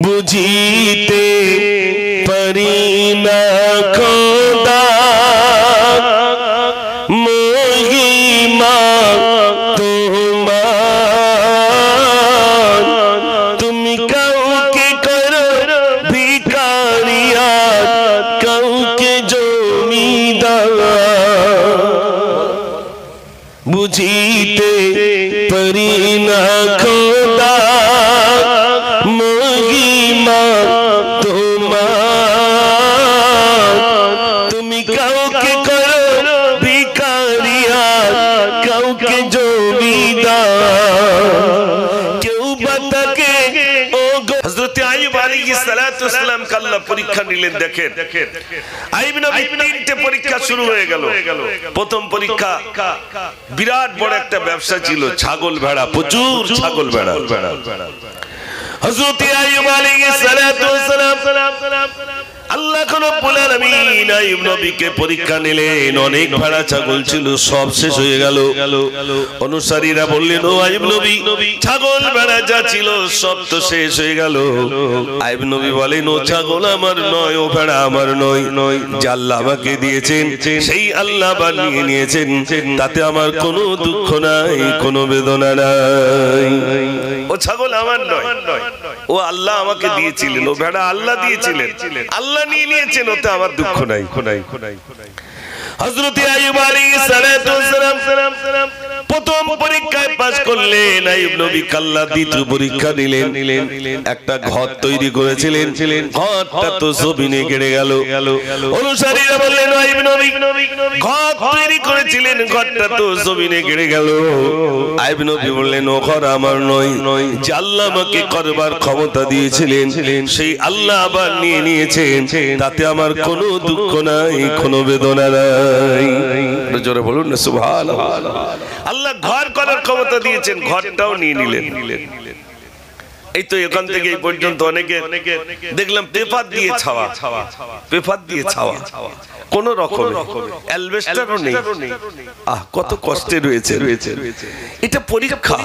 বুঝিতে পারি না খোদা মহিমা তোমার তুমি কাউকে করো ভিখারিয়াত কাউকে জমিদার বুঝিতে পারি না খোদা মহিমা তোমার তুমি কাউকে করো ভিখারিয়াত কাউকে জমিদার কেউ বাতাকে ও হযরত আইয়ুব আলাইহিস সালাতু ওয়াস সালাম আল্লাহ পরীক্ষা নিলেন দেখেন আইয়ুব নবী তিনটে পরীক্ষা শুরু হয়ে গেল প্রথম পরীক্ষা বিরাট বড় একটা ব্যবসা ছিল ছাগল ভেড়া প্রচুর ছাগল ভেড়া হযরত আইয়ুব আলাইহিস সালাতু ওয়াস সালাম আল্লাহ রাব্বুল আলামিন আইয়ুব নবীকে পরীক্ষা নিলেন অনেক ভেড়া ছাগল ছিল সব শেষ হয়ে গেল অনুসারীরা বললেন ও আইয়ুব নবী ছাগল ভেড়া যা ছিল সব তো শেষ হয়ে গেল আইয়ুব নবী বলেন ও ছাগল আমার নয় ও ভেড়া আমার নয় যে আল্লাহ আমাকে দিয়েছেন সেই আল্লাহ বানিয়ে নিয়েছেন তাতে আমার কোনো দুঃখ নাই কোনো বেদনা নাই ও ছাগল আমার নয় ও আল্লাহ আমাকে দিয়েছিলেন ও ভেড়া আল্লাহ দিয়েছিলেন আল্লাহ নিয়ে নিয়েছেন ওতে আমার দুঃখ নাই হযরত আইয়ুব আলাইহিস সালাতু ওয়াস সালাম প্রথম পরীক্ষায় পাস করলেন আইয়ুব নবী আল্লাহ দ্বিতীয় পরীক্ষা নিলেন একটা ঘর তৈরি করেছিলেন ঘরটা তো জমিনে গেড়ে গেল অনুসারীরা বললেন আইয়ুব নবী ঘর তৈরি করেছিলেন ঘরটা তো জমিনে গেড়ে গেল আইয়ুব নবী বললেন ও ঘর আমার নয় যে আল্লাহ আমাকে করবার ক্ষমতা দিয়েছিলেন সেই আল্লাহ আবার নিয়ে নিয়েছেন তাতে আমার কোনো দুঃখ নাই কোনো বেদনা নাই জোরে বলুন না সুবহানাল্লাহ আল্লাহ ঘর করার ক্ষমতা দিয়েছেন ঘরটাও নিয়ে নিলেন এই তো এখান থেকে এই পর্যন্ত অনেকে দেখলাম পেপার দিয়ে ছাওয়া কোন রকম অ্যালবেস্টারও নেই কত কষ্টে রয়েছে এটা পরীক্ষা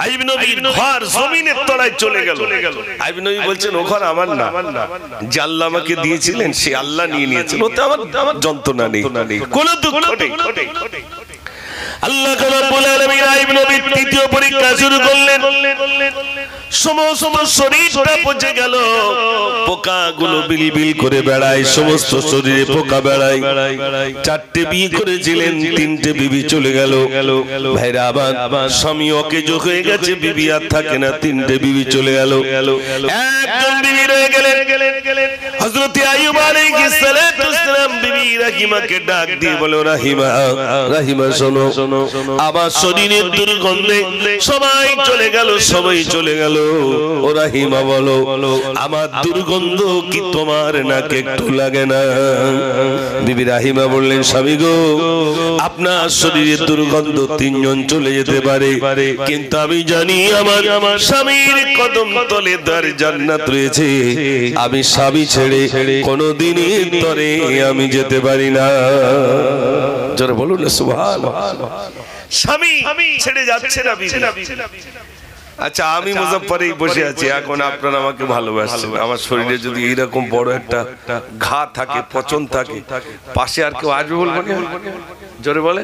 আইয়ুব নবীর ঘর জমিনের তলায় চলে গেল আইয়ুব নবী বলছেন ও ঘর আমার না যে আল্লাহ আমাকে দিয়েছিলেন সে আল্লাহ নিয়ে নিয়েছেন ওতে আমার যন্ত্রণা নেই কোনো দুঃখ নেই আল্লাহ রাব্বুল আলামিন আইয়ুব নবীর তৃতীয় পরীক্ষা শুরু করলেন সমস্ত শরীরটা পচে গেল পোকাগুলো বিলবিল করে বেড়ায় সমস্ত শরীরে পোকা বেড়ায় চারটে বিয়ে করেছিলেন তিনটে বিবি চলে গেল ভাইরা আবার স্বামী অকেজো হয়ে গেছে বিবি আর থাকে না তিনটে বিবি চলে গেল একজন বিবি রয়ে গেলেন হযরত আইয়ুব আলাইহিস সালাতু ওয়াস সালাম বিবি রাহিমাকে ডাক দিয়ে বলে রাহিমা শোনো আবার শরীরের দুর্গন্ধে সবাই চলে গেল ও রাহিমা বলো আমার দুর্গন্ধ কি তোমার নাকে একটু লাগে না বিবি রাহিমা বললেন স্বামী গো আপনার শরীরের দুর্গন্ধ তিনজন চলে যেতে পারে কিন্তু আমি জানি আমার স্বামীর কদম তলে তার জান্নাত রয়েছে আমি স্বামী ছেড়ে কোনোদিনই তরে আমি যেতে পারি না জোরে বলুন না সুবহানাল্লাহ স্বামী ছেড়ে যাচ্ছে না বিবি আচ্ছা আমি মুজাফফরেই বসে আছি এখন আপনারা আমাকে ভালোবাসেন আমার শরীরে যদি এইরকম বড় একটা ঘা থাকে পচন থাকে পাশে আর কেউ আসবে বলবো না জোরে বলে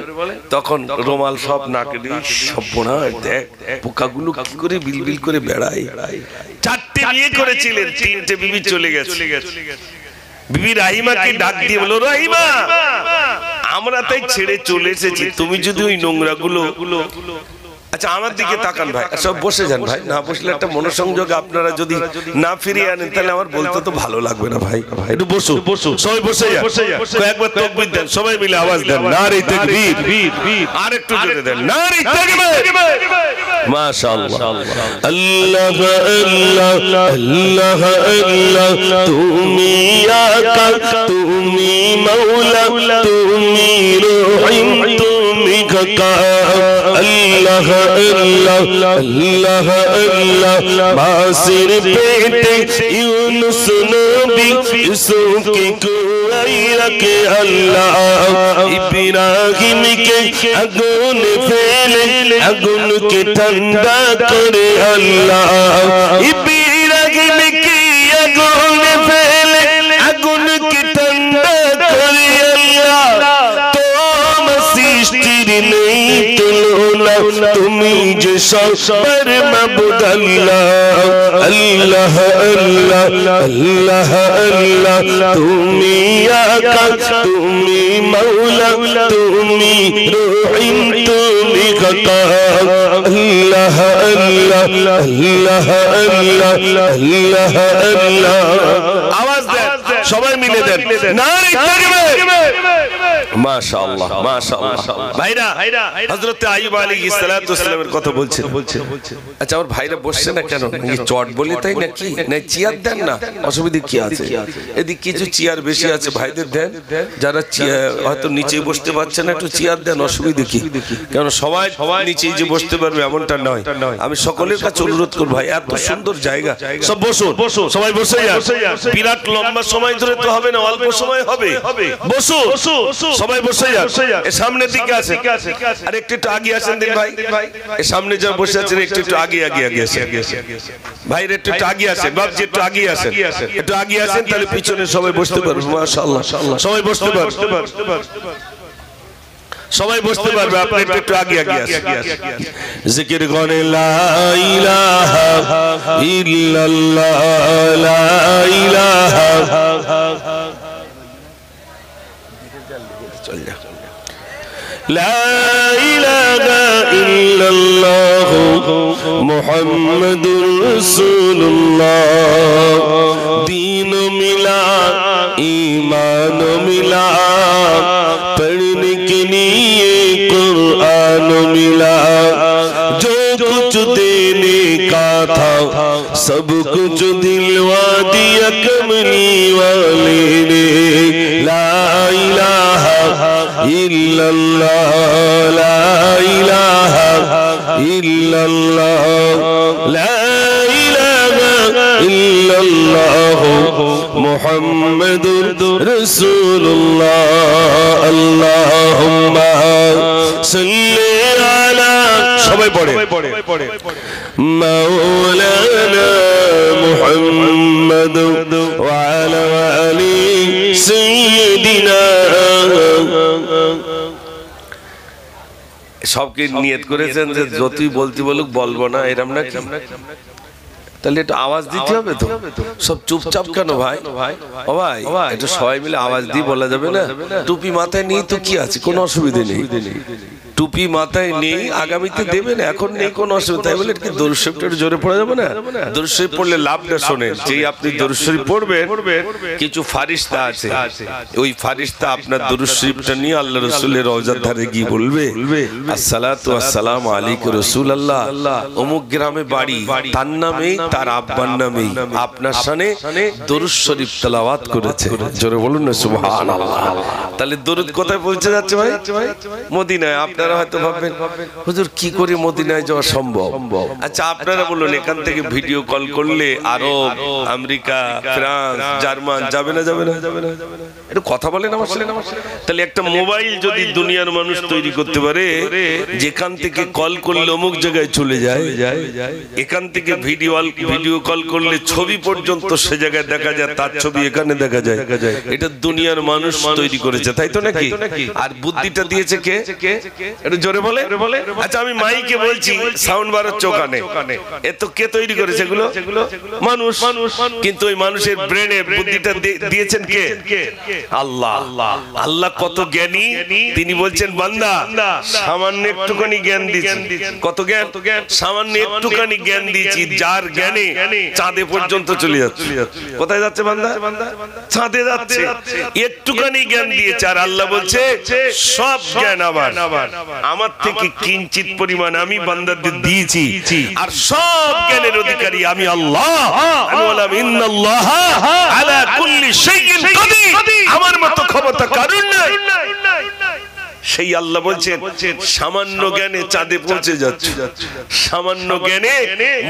তখন রুমাল সব নাকে দিয়ে সর্বনাশ দেখ পোকাগুলো কি করে বিলবিল করে বেড়ায় চারটে বিয়ে করেছিলেন তিনটে বিবি চলে গেছে বিবি রাহিমাকে ডাক দিয়ে বলল রাহিমা আমরা তাই ছেড়ে চলে এসেছি তুমি যদি ওই নোংরাগুলো আচ্ছা আমার দিকে তাকান ভাই সব বসে যান ভাই না বসলে একটা মনোসংযোগ আপনারা যদি না ফিরিয়ে আনেন তাহলে আমার বলতে তো ভালো লাগবে না ভাই একটু বসো সবাই বসে যান একবার তাকবীর দেন সবাই মিলে আওয়াজ দেন নারে তাকবীর আর একটু জোরে দেন নারে তাকবীর মাশাআল্লাহ আল্লাহ আল্লাহ আল্লাহ আল্লাহ তুমি আকা তুমি মাওলা তুমি রহিম তুমি গাকা আল্লাহ আল্লাহ আল্লাহ আল্লাহ মাসির পেটে ইউনুস নবী ইউসুফ কে কুয়াই রাখে আল্লাহ ইব্রাহিম কে আগুন ফেলে আগুন কে ঠান্ডা করে আল্লাহ সবার মাবুদ আল্লাহ আল্লাহ আল্লাহ আল্লাহ আল্লাহ তুমি আকা তুমি মাওলা তুমি রহিম তুমি খোদা আল্লাহ আল্লাহ আল্লাহ আল্লাহ আল্লাহ আল্লাহ আওয়াজ দেন সবাই মিলে দেন নারে তাকবীর মাশাআল্লাহ মাশাআল্লাহ ভাইরা হযরত আইয়ুব আলাইহিস সালাতু ওয়াস সালামের কথা বলছেন আচ্ছা আমার ভাইরা বসছে না কেন এই চট বলি তাই নাকি না চেয়ার দেন না অসুবিধা কি আছে এদিকে কিছু চেয়ার বেশি আছে ভাইদের দেন যারা হয়তো নিচে বসতে পারছে না একটু চেয়ার দেন অসুবিধা কি কারণ সবাই নিচেই যে বসতে পারবে এমনটা নয় আমি সকলের কাছে অনুরোধ করব ভাই এত সুন্দর জায়গা সব বসুন সবাই বসে যান বিরাট লম্বা সময় ধরে তো হবে না অল্প সময় হবে বসুন সবাই বসে যান এই সামনের দিকে আছে আর একটু আগে আসেন দিন ভাই এই সামনে যা বসে আছেন একটু আগে আসেন ভাইরা একটু আগে আসেন বাবজি একটু আগে আসেন একটু আগে আসেন তাহলে পিছনে সবাই বসতে পারবে মাশাআল্লাহ সবাই বসতে পারবে সবাই বসতে পারবে আপনি একটু আগে আসেন জিকির করে লা ইলাহা ইল্লাল্লাহ লা ইলাহা চল যা لا إله إلا الله محمد رسول الله دین ملا ایمان ملا پڑھنے کے لیے قرآن ملا جو کچھ دینے کا تھا سب کچھ دلوا دیا کملی والے نے لا الہ الا اللہ لا الہ الا اللہ لا الہ الا اللہ محمد رسول اللہ اللہم صلی علی সবাই পড়ে مولانا محمد وعلى آل سيدنا সবকে নিয়ত করেছেন যে যতই বলতে বলুক বলবো না এরকম না তাহলে একটু আওয়াজ দিতে হবে তো সব চুপচাপ কেন ভাই ও ভাই একটু সবাই মিলে আওয়াজ দিয়ে বলা যাবে না টুপি মাথায় নিয়ে তো কি আছে কোনো অসুবিধা নেই টুপি মাথায় নেই আগামীতে দেবেন এখন নেই কোনো অসুবিধা তাই বলে কি দরুদ শরীফটা জোরে পড়া যাবে না দরুদ শরীফ পড়লে লাভটা শোনেন যেই আপনি দরুদ শরীফ পড়বেন কিছু ফারিস্তা আছে ওই ফারিস্তা আপনার দরুদ শরীফটা নিয়ে আল্লাহর রাসূলের রওজার ধারে গিয়ে বলবে আসসালাতু আসসালামু আলাইকা রাসূলুল্লাহ অমুক গ্রামে বাড়ি তার নামেই তার আব্বার নামেই আপনার শানে দরুদ শরীফ তেলাওয়াত করেছে জোরে বলুন না সুবহানাল্লাহ তাহলে দরুদ কোথায় পৌঁছে যাচ্ছে ভাই মদিনায় আপনারা হয়তো ভাববেন হুজুর কি করে মদিনায় যাওয়া সম্ভব আচ্ছা আপনারা বলুন এখান থেকে ভিডিও কল করলে আরব আমেরিকা ফ্রান্স জার্মান যাবে না একটু কথা বলেন আমার সাথে তাহলে একটা মোবাইল যদি দুনিয়ার মানুষ তৈরি করতে পারে যেখান থেকে কল করলে অমুক জায়গায় চলে যায় এখান থেকে ভিডিও কল করলে ছবি পর্যন্ত সে জায়গায় দেখা যায় তার ছবি এখানে দেখা যায় এটা দুনিয়ার মানুষ তৈরি করেছে তাই তো নাকি আর বুদ্ধিটা দিয়েছে কে একটু জোরে বলে আচ্ছা আমি মাইকে বলছি সাউন্ড বার হচ্ছে ওখানে এত কে তৈরি করেছে এগুলো মানুষ কিন্তু ওই মানুষের ব্রেনে বুদ্ধিটা দিয়েছেন কে আল্লাহ কত জ্ঞানী তিনি বলছেন বান্দা সামান্য একটুখানি জ্ঞান দিয়েছি কত জ্ঞান সামান্য একটুখানি জ্ঞান দিয়েছি যার জ্ঞানে চাঁদে পর্যন্ত চলে যাচ্ছে কোথায় যাচ্ছে বান্দা চাঁদে যাচ্ছে একটুখানি জ্ঞান দিয়েছে আর আল্লাহ বলছে সব জ্ঞান আমার থেকে কিঞ্চিত পরিমাণ আমি বান্দাদের দিয়েছি আর সব জ্ঞানের অধিকারী আমি আল্লাহ আমি বললাম ইন্নাল্লাহা আলা কুল্লি শাইইন কাদির আমার মতো ক্ষমতা কারণ নাই সেই আল্লাহ বলছেন সামান্য জ্ঞানে চাঁদে পৌঁছে যাচ্ছে সামান্য জ্ঞানে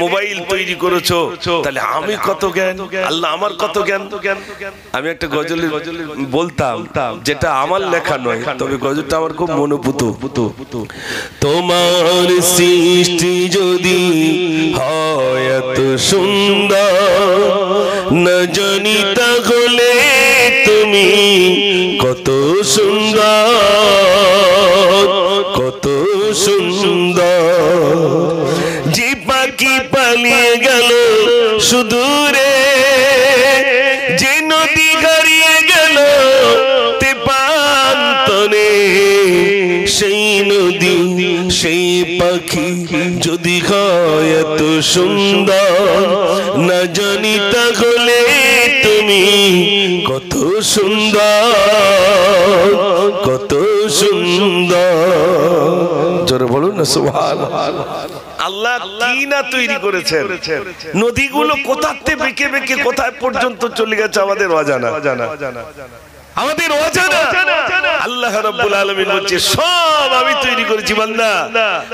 মোবাইল তৈরি করেছো তাহলে আমি কত জ্ঞান আল্লাহ আমার কত জ্ঞান আমি একটা গজল বলতাম যেটা আমার লেখা নয় তবে গজলটা আমার খুব মনোপুত তোমার সৃষ্টি যদি হয় এত সুন্দর না জানি তাহলে তুমি কত সুন্দর কত সুন্দর সুদূরে যে নদী হারিয়ে গেল তে প্রান্তরে সেই নদী সেই পাখি যদি হয় এত সুন্দর না জানি তাহলে তুমি কত সুন্দর কত সুন্দর জোরে বলুন না সুবহানাল্লাহ আল্লাহ কি না তৈরি করেছেন নদীগুলো কোথাতে বেঁকে বেঁকে কোথায় পর্যন্ত চলে গেছে আমাদের অজানা আমাদের অজানা আল্লাহ রাব্বুল আলামিন বলছে সব আমি তৈরি করেছি বান্দা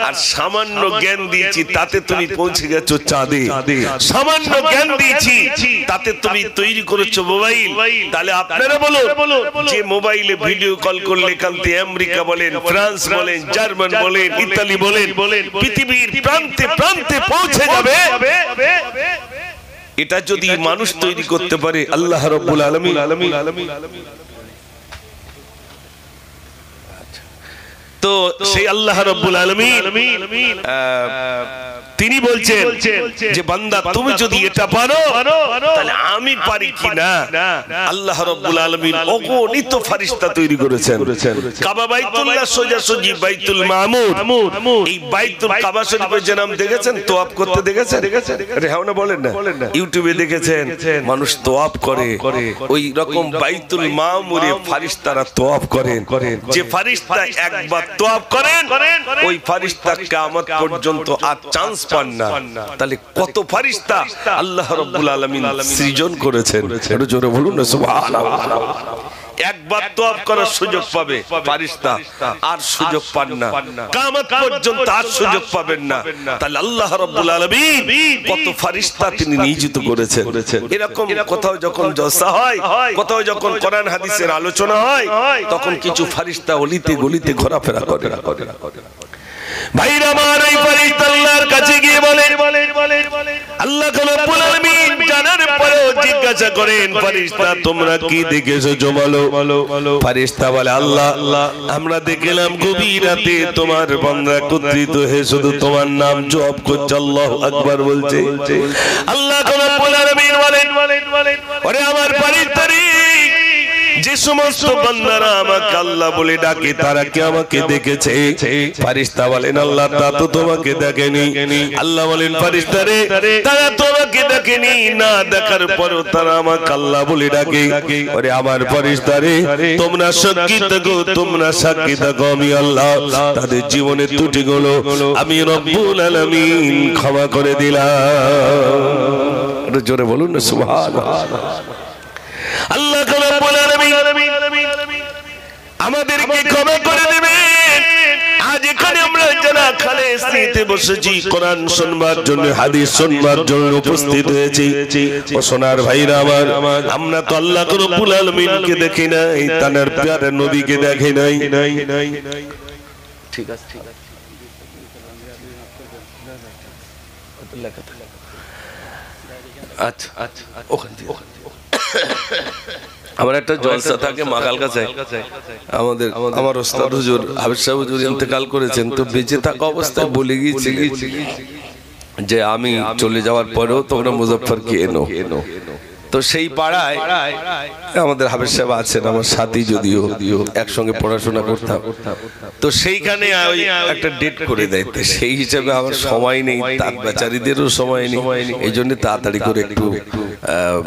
আর সামান্য জ্ঞান দিয়েছি তাতে তুমি পৌঁছে গেছো চাঁদে সামান্য জ্ঞান দিয়েছি তাতে তুমি তৈরি করেছো মোবাইল তাহলে আপনারা বলুন যে মোবাইলে ভিডিও কল করলে কালতে আমেরিকা বলেন ফ্রান্স বলেন জার্মান বলেন ইতালি বলেন পৃথিবীর প্রান্তে প্রান্তে পৌঁছে যাবে এটা যদি মানুষ তৈরি করতে পারে আল্লাহ রাব্বুল আলামিন তো সেই আল্লাহ রাব্বুল আলামিন তিনি বলছেন যে বান্দা তুমি যদি এটা পারো তাহলে আমি পারি কিনা আল্লাহ রাব্বুল আলামিন অগণিত ফেরেশতা তৈরি করেছেন কাবা বাইতুল্লাহ সোজাসুজি বাইতুল মামুর এই বাইতুল কাবা শরীফের যে নাম দেখেছেন তোয়াব করতে দেখেছেন আরে হ্যাঁ না বলেন না ইউটিউবে দেখেছেন মানুষ তোয়াব করে ওই রকম বাইতুল মামুরে ফেরেশতারা তোয়াব করেন যে ফেরেশতা একবার তোয়াব করেন ওই ফেরেশতা কিয়ামত পর্যন্ত আর চান্স পান না তাহলে কত ফেরেশতা আল্লাহ রাব্বুল আলামিন সৃজন করেছেন একটু জোরে বলুন না সুবহানাল্লাহ একবার তোয়াব করার সুযোগ পাবে ফেরেশতা আর সুযোগ পান না কিয়ামত পর্যন্ত আর সুযোগ পাবেন না তাহলে আল্লাহ রাব্বুল আলামিন কত ফেরেশতা তিনি নিয়োজিত করেছেন এরকম কোথাও যখন জলসা হয় কোথাও যখন কোরআন হাদিসের আলোচনা হয় তখন কিছু ফেরেশতা অলিতে গলিতে ঘোরাফেরা করে ভাইরা আমার এই ফেরেশতা আল্লাহর কাছে গিয়ে বলেন আল্লাহ রাব্বুল আলামিন জানার পরেও জিজ্ঞাসা করেন ফেরেশতা তোমরা কি দেখেছো জমালো ফেরেশতা বলে আল্লাহ আমরা দেখলাম গভীর রাতে তোমার বান্দা একত্রিত হয়ে শুধু তোমার নাম জপ করছে আল্লাহু আকবার বলছে আল্লাহ রাব্বুল আলামিন বলেন ওরে আমার ফেরেশতারে যে সমস্ত বান্দারা আমাকে আল্লাহ বলে ডাকে তারা কি আমাকে দেখেছে ফেরেশতা বলেন আল্লাহ তা তো তোমাকে দেখেনি আল্লাহ বলেন ফেরেশতারে তারা তোমাকে দেখেনি না দেখার পরেও তারা আমাকে আল্লাহ বলে ডাকে ওরে আমার ফেরেশতারে তোমরা সাক্ষী থাকো তোমরা সাক্ষী থাকো আমি আল্লাহ তাদের জীবনের ত্রুটিগুলো আমি রব্বুল আলামিন ক্ষমা করে দিলাম একটু জোরে বলুন না সুবহানাল্লাহ আল্লাহ রাব্বুল আলামিন আমাদেরকে ক্ষমা করে দিবেন আজ এখানে আমরা যারা খালেস নিতে বসেছি কোরআন শুনবার জন্য হাদিস শুনবার জন্য উপস্থিত হয়েছি ও সোনার ভাইরা আমার আমরা তো আল্লাহ রাব্বুল আলামিনকে দেখি নাই তার প্যারা নবীকে দেখি নাই ঠিক আছে আচ্ছা আচ্ছা ওখান থেকে আমার একটা জলসা থাকে মাকাল কাছে আমাদের আমার ওস্তাদ হুজুর হাবিব সাহেব হুজুর ইন্তেকাল করেছেন তো বেঁচে থাকা অবস্থায় বলে গিয়েছি যে আমি চলে যাওয়ার পরেও তোমরা মুজফ্ফরকে এনো তো সেই পাড়ায় আমাদের হাবিব সাহেব আছেন আমার সাথী যদিও একসঙ্গে পড়াশোনা করতাম তো সেইখানে ওই একটা ডেট করে দেয় তো সেই হিসাবে আমার সময় নেই তার বেচারীদেরও সময় নেই এই জন্য তাড়াতাড়ি করে একটু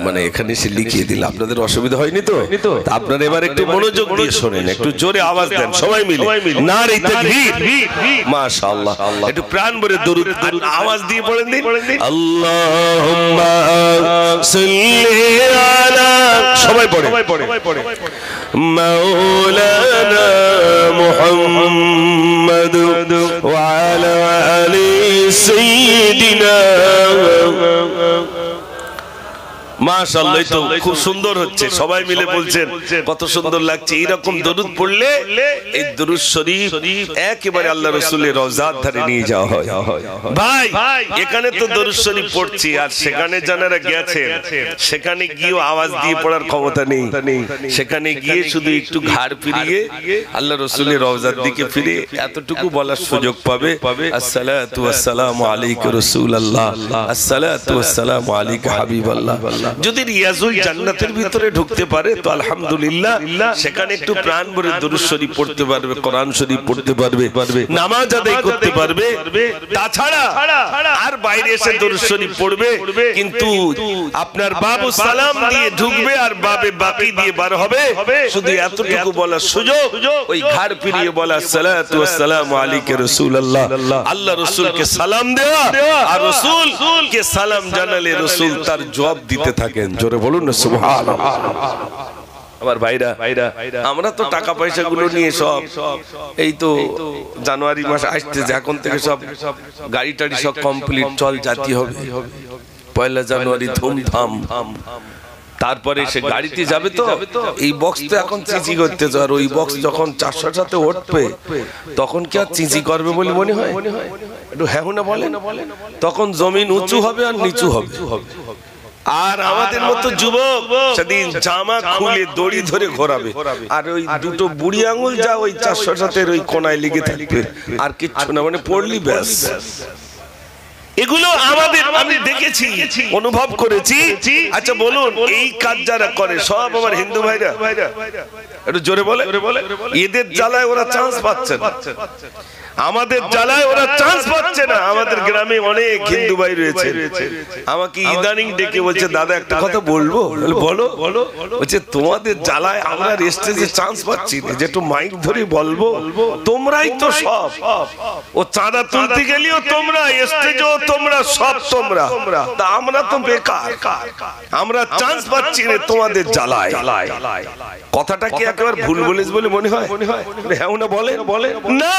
মানে এখানে এসে লিখিয়ে দিল আপনাদের অসুবিধা হয়নি তো আপনারা এবার একটু মনোযোগ দিয়ে শোনেন একটু জোরে আওয়াজ দেন সবাই মিলে নারে তাকবীর মাশাআল্লাহ একটু প্রাণ ভরে দরুদ আওয়াজ দিয়ে পড়েন দিন আল্লাহুম্মা সাল্লি আলা সবাই পড়ে মাওলানা মুহাম্মদ ওয়া আলা আলি সাইয়্যিদিনা মাশাআল্লাহ, তো খুব সুন্দর হচ্ছে, সবাই মিলে বলছেন কত সুন্দর লাগছে। এইরকম দরুদ পড়লে এই দরুদ শরীফ একেবারে আল্লাহ রাসূলের রওজার ধারে নিয়ে যাওয়া হয়। ভাই এখানে তো দরুদ শরীফ পড়ছি, আর সেখানে যারা গেছেন সেখানে গিয়েও আওয়াজ দিয়ে পড়ার ক্ষমতা নেই। সেখানে গিয়ে শুধু একটু ঘাড় ফিরিয়ে আল্লাহ রাসূলের রওজার দিকে ফিরে এতটুকু বলার সুযোগ পাবে, আসসালাতু ওয়াসসালামু আলাইকা রাসূলুল্লাহ, আসসালাতু ওয়াসসালামু আলাইকা হাবিবাল্লাহ। যদি রিয়াজুল জান্নাতের ভিতরে ঢুকতে পারে তো আলহামদুলিল্লাহ, সেখানে একটু প্রাণ ভরে দরুদ শরীফ পড়তে পারবে, কোরআন শরীফ পড়তে পারবে, নামাজ আদায় করতে পারবে। তাছাড়া আর বাইরে এসে দরুদ শরীফ পড়বে, কিন্তু আপনার বাবু সালাম দিয়ে ঢুকবে আর বাবে বাকি দিয়ে বার হবে, শুধু এতটুকু বলার সুযোগ, ওই ঘাড় ফিরিয়ে বলা আসসালাতু ওয়াসসালামু আলাইকা রাসূলুল্লাহ, আল্লাহ রাসূলকে সালাম দেওয়া, আর রাসূলকে সালাম জানালে রাসূল তার জবাব দিতে থাকেন। জোরে বলুন না সুবহানাল্লাহ। আমার ভাইরা, আমরা তো টাকা পয়সা গুলো নিয়ে সব এই তো জানুয়ারি মাস আসতেছে, এখন থেকে সব গাড়ি টাড়ি সব কমপ্লিট, চল জাতি হবে 1 জানুয়ারি ধুমধাম। তারপরে সে গাড়িতে যাবে, তো এই বক্স তো এখন চিচি করতে, আর ওই বক্স যখন 400 সাথে উঠবে তখন কি আর চিচি করবে বলে মনে হয়? একটু হ্যাঁ না বলেন। তখন জমিন উঁচু হবে আর নিচু হবে। আর আমাদের মতো যুবক সেদিন জামা খুলে দড়ি ধরে ঘোরাবে, আর ওই দুটো বুড়ি আঙুল যা ওই 400 সাথে ওই কোনায় লেগে থাকবে, আর কিচ্ছু না, মানে পড়লি ব্যাস। এগুলো আমাদের, আমি দেখেছি, অনুভব করেছি। আচ্ছা বলুন, এই কাজ যারা করে সব আমার হিন্দু ভাইরা, একটু জোরে বলে, এদের জ্বালায় ওরা চান্স পাচ্ছে না, আমাদের জ্বালায় ওরা চান্স পাচ্ছে না। আমাদের গ্রামে অনেক হিন্দু ভাই রয়েছে, আমাকে ইদানিং ডেকে বলছে, দাদা একটা কথা বলবো। বলো। বলছে তোমাদের জ্বালায় আমরা স্টেজে চান্স পাচ্ছি না, যে একটু মাইক ধরে বলবো, তোমরাই তো সব, ও চাঁদা তুলতে গেলেও তোমরা, স্টেজেও তোমরা, সব তোমরা, তা আমরা তো বেকার, আমরা চান্স পাচ্ছি না তোমাদের জ্বালায়। কথাটা কি একেবারে ভুল বলেছ বলে মনে হয়? হ্যাঁ না বলে না,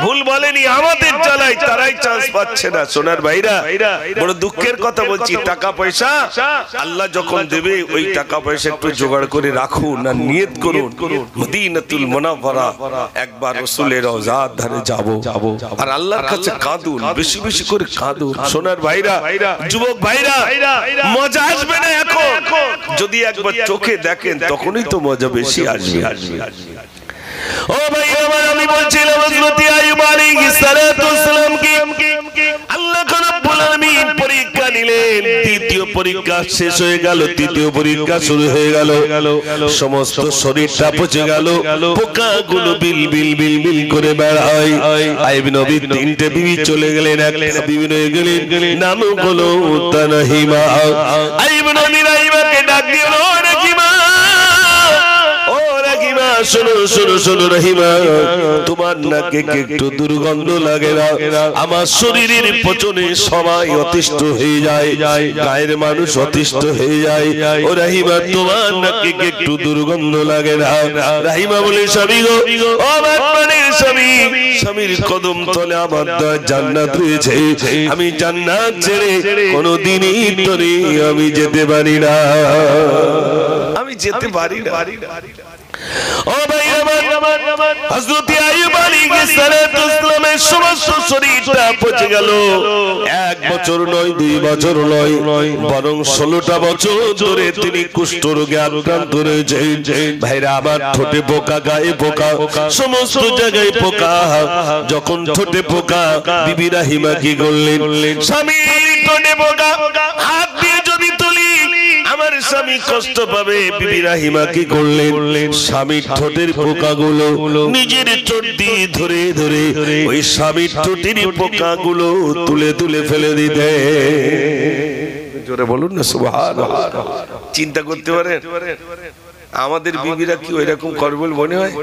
ভুল বলেনি, আমাদের জ্বালায় তারাই চান্স পাচ্ছে না। সোনার ভাইরা, বড় দুঃখের কথা বলছি, টাকা পয়সা আল্লাহ যখন দেবে ওই টাকা পয়সা একটু জোগাড় করে রাখুন, আর নিয়ত করুন মদিনাতুল মুনাওয়ারা একবার রাসূলের রওজার ধারে যাব, আর আল্লাহর কাছে কাঁদুন, বেশি বেশি করে কাঁদুন। সোনার ভাইরা, যুবক ভাইরা, মজা আসবে না এখন, যদি একবার চোখে দেখেন তখনই তো মজা বেশি আসবে। ও ভাই আমার, আমি বলছিলাম হযরত আইয়ুব আলাইহিস সালাতু ওয়াসসালাম কি আল্লাহ রাব্বুল আলামিন পরীক্ষা নিলেন। দ্বিতীয় পরীক্ষা শেষ হয়ে গেল, তৃতীয় পরীক্ষা শুরু হয়ে গেল। সমস্ত শরীরটা পচে গেল, পোকাগুলো বিল বিল বিল বিল করে বেড়ায়। আইয়ুব নবী 3টে বিবি চলে গেলেন, একটা বিবি রয়ে গেলেন, নাম হলো তানহিমা। আইয়ুব নবী রাহিমাকে ডাক দিল, রাহিমা, শোনো রহিমা, তোমার নাকে একটু দুর্গন্ধ লাগে না? আমার শরীরের পচনে সবাই অতিষ্ঠ হয়ে যায়, গায়ের মানুষ অতিষ্ঠ হয়ে যায়। ও রহিমা, তোমার নাকে একটু দুর্গন্ধ লাগে না? রহিমা বলে, স্বামী গো, ও আমার প্রাণের স্বামী, স্বামীর কদম তলে আমার জান্নাত রয়েছে, আমি জান্নাত ছেড়ে কোনোদিনই তরে আমি যেতে পারি না, আমি যেতে পারি না। ও ভাই আমার, হযরত আইয়ুব আলাইহিস সালাতু ওয়াসসালামের সমস্ত শরীরটা পচে গেল। 1 বছর নয়, 2 বছর নয়, বরং 16টা বছর ধরে তিনি কুষ্ঠ রোগে আক্রান্ত রয়েছেন। ভাইরা আমার, ঠোঁটে পোকা, গায়ে পোকা, সমস্ত জায়গায় পোকা। যখন ঠোঁটে পোকা, বিবি রাহিমা কি করলেন? স্বামীর ঠোঁটে পোকা, হাত দিয়ে যদি তুলি আমার স্বামী কষ্ট পাবে। বিবি রাহিমা কি করলেন? স্বামীর ঠোঁটের পোকাগুলো নিজের ঠোঁট দিয়ে ধরে ধরে ওই স্বামীর ঠোঁটের পোকাগুলো তুলে তুলে ফেলে দিতে। জোরে বলুন না সুবহানাল্লাহ। চিন্তা করতে পারেন আমাদের বিবিরা কি ওইরকম করবে বলে মনে হয়?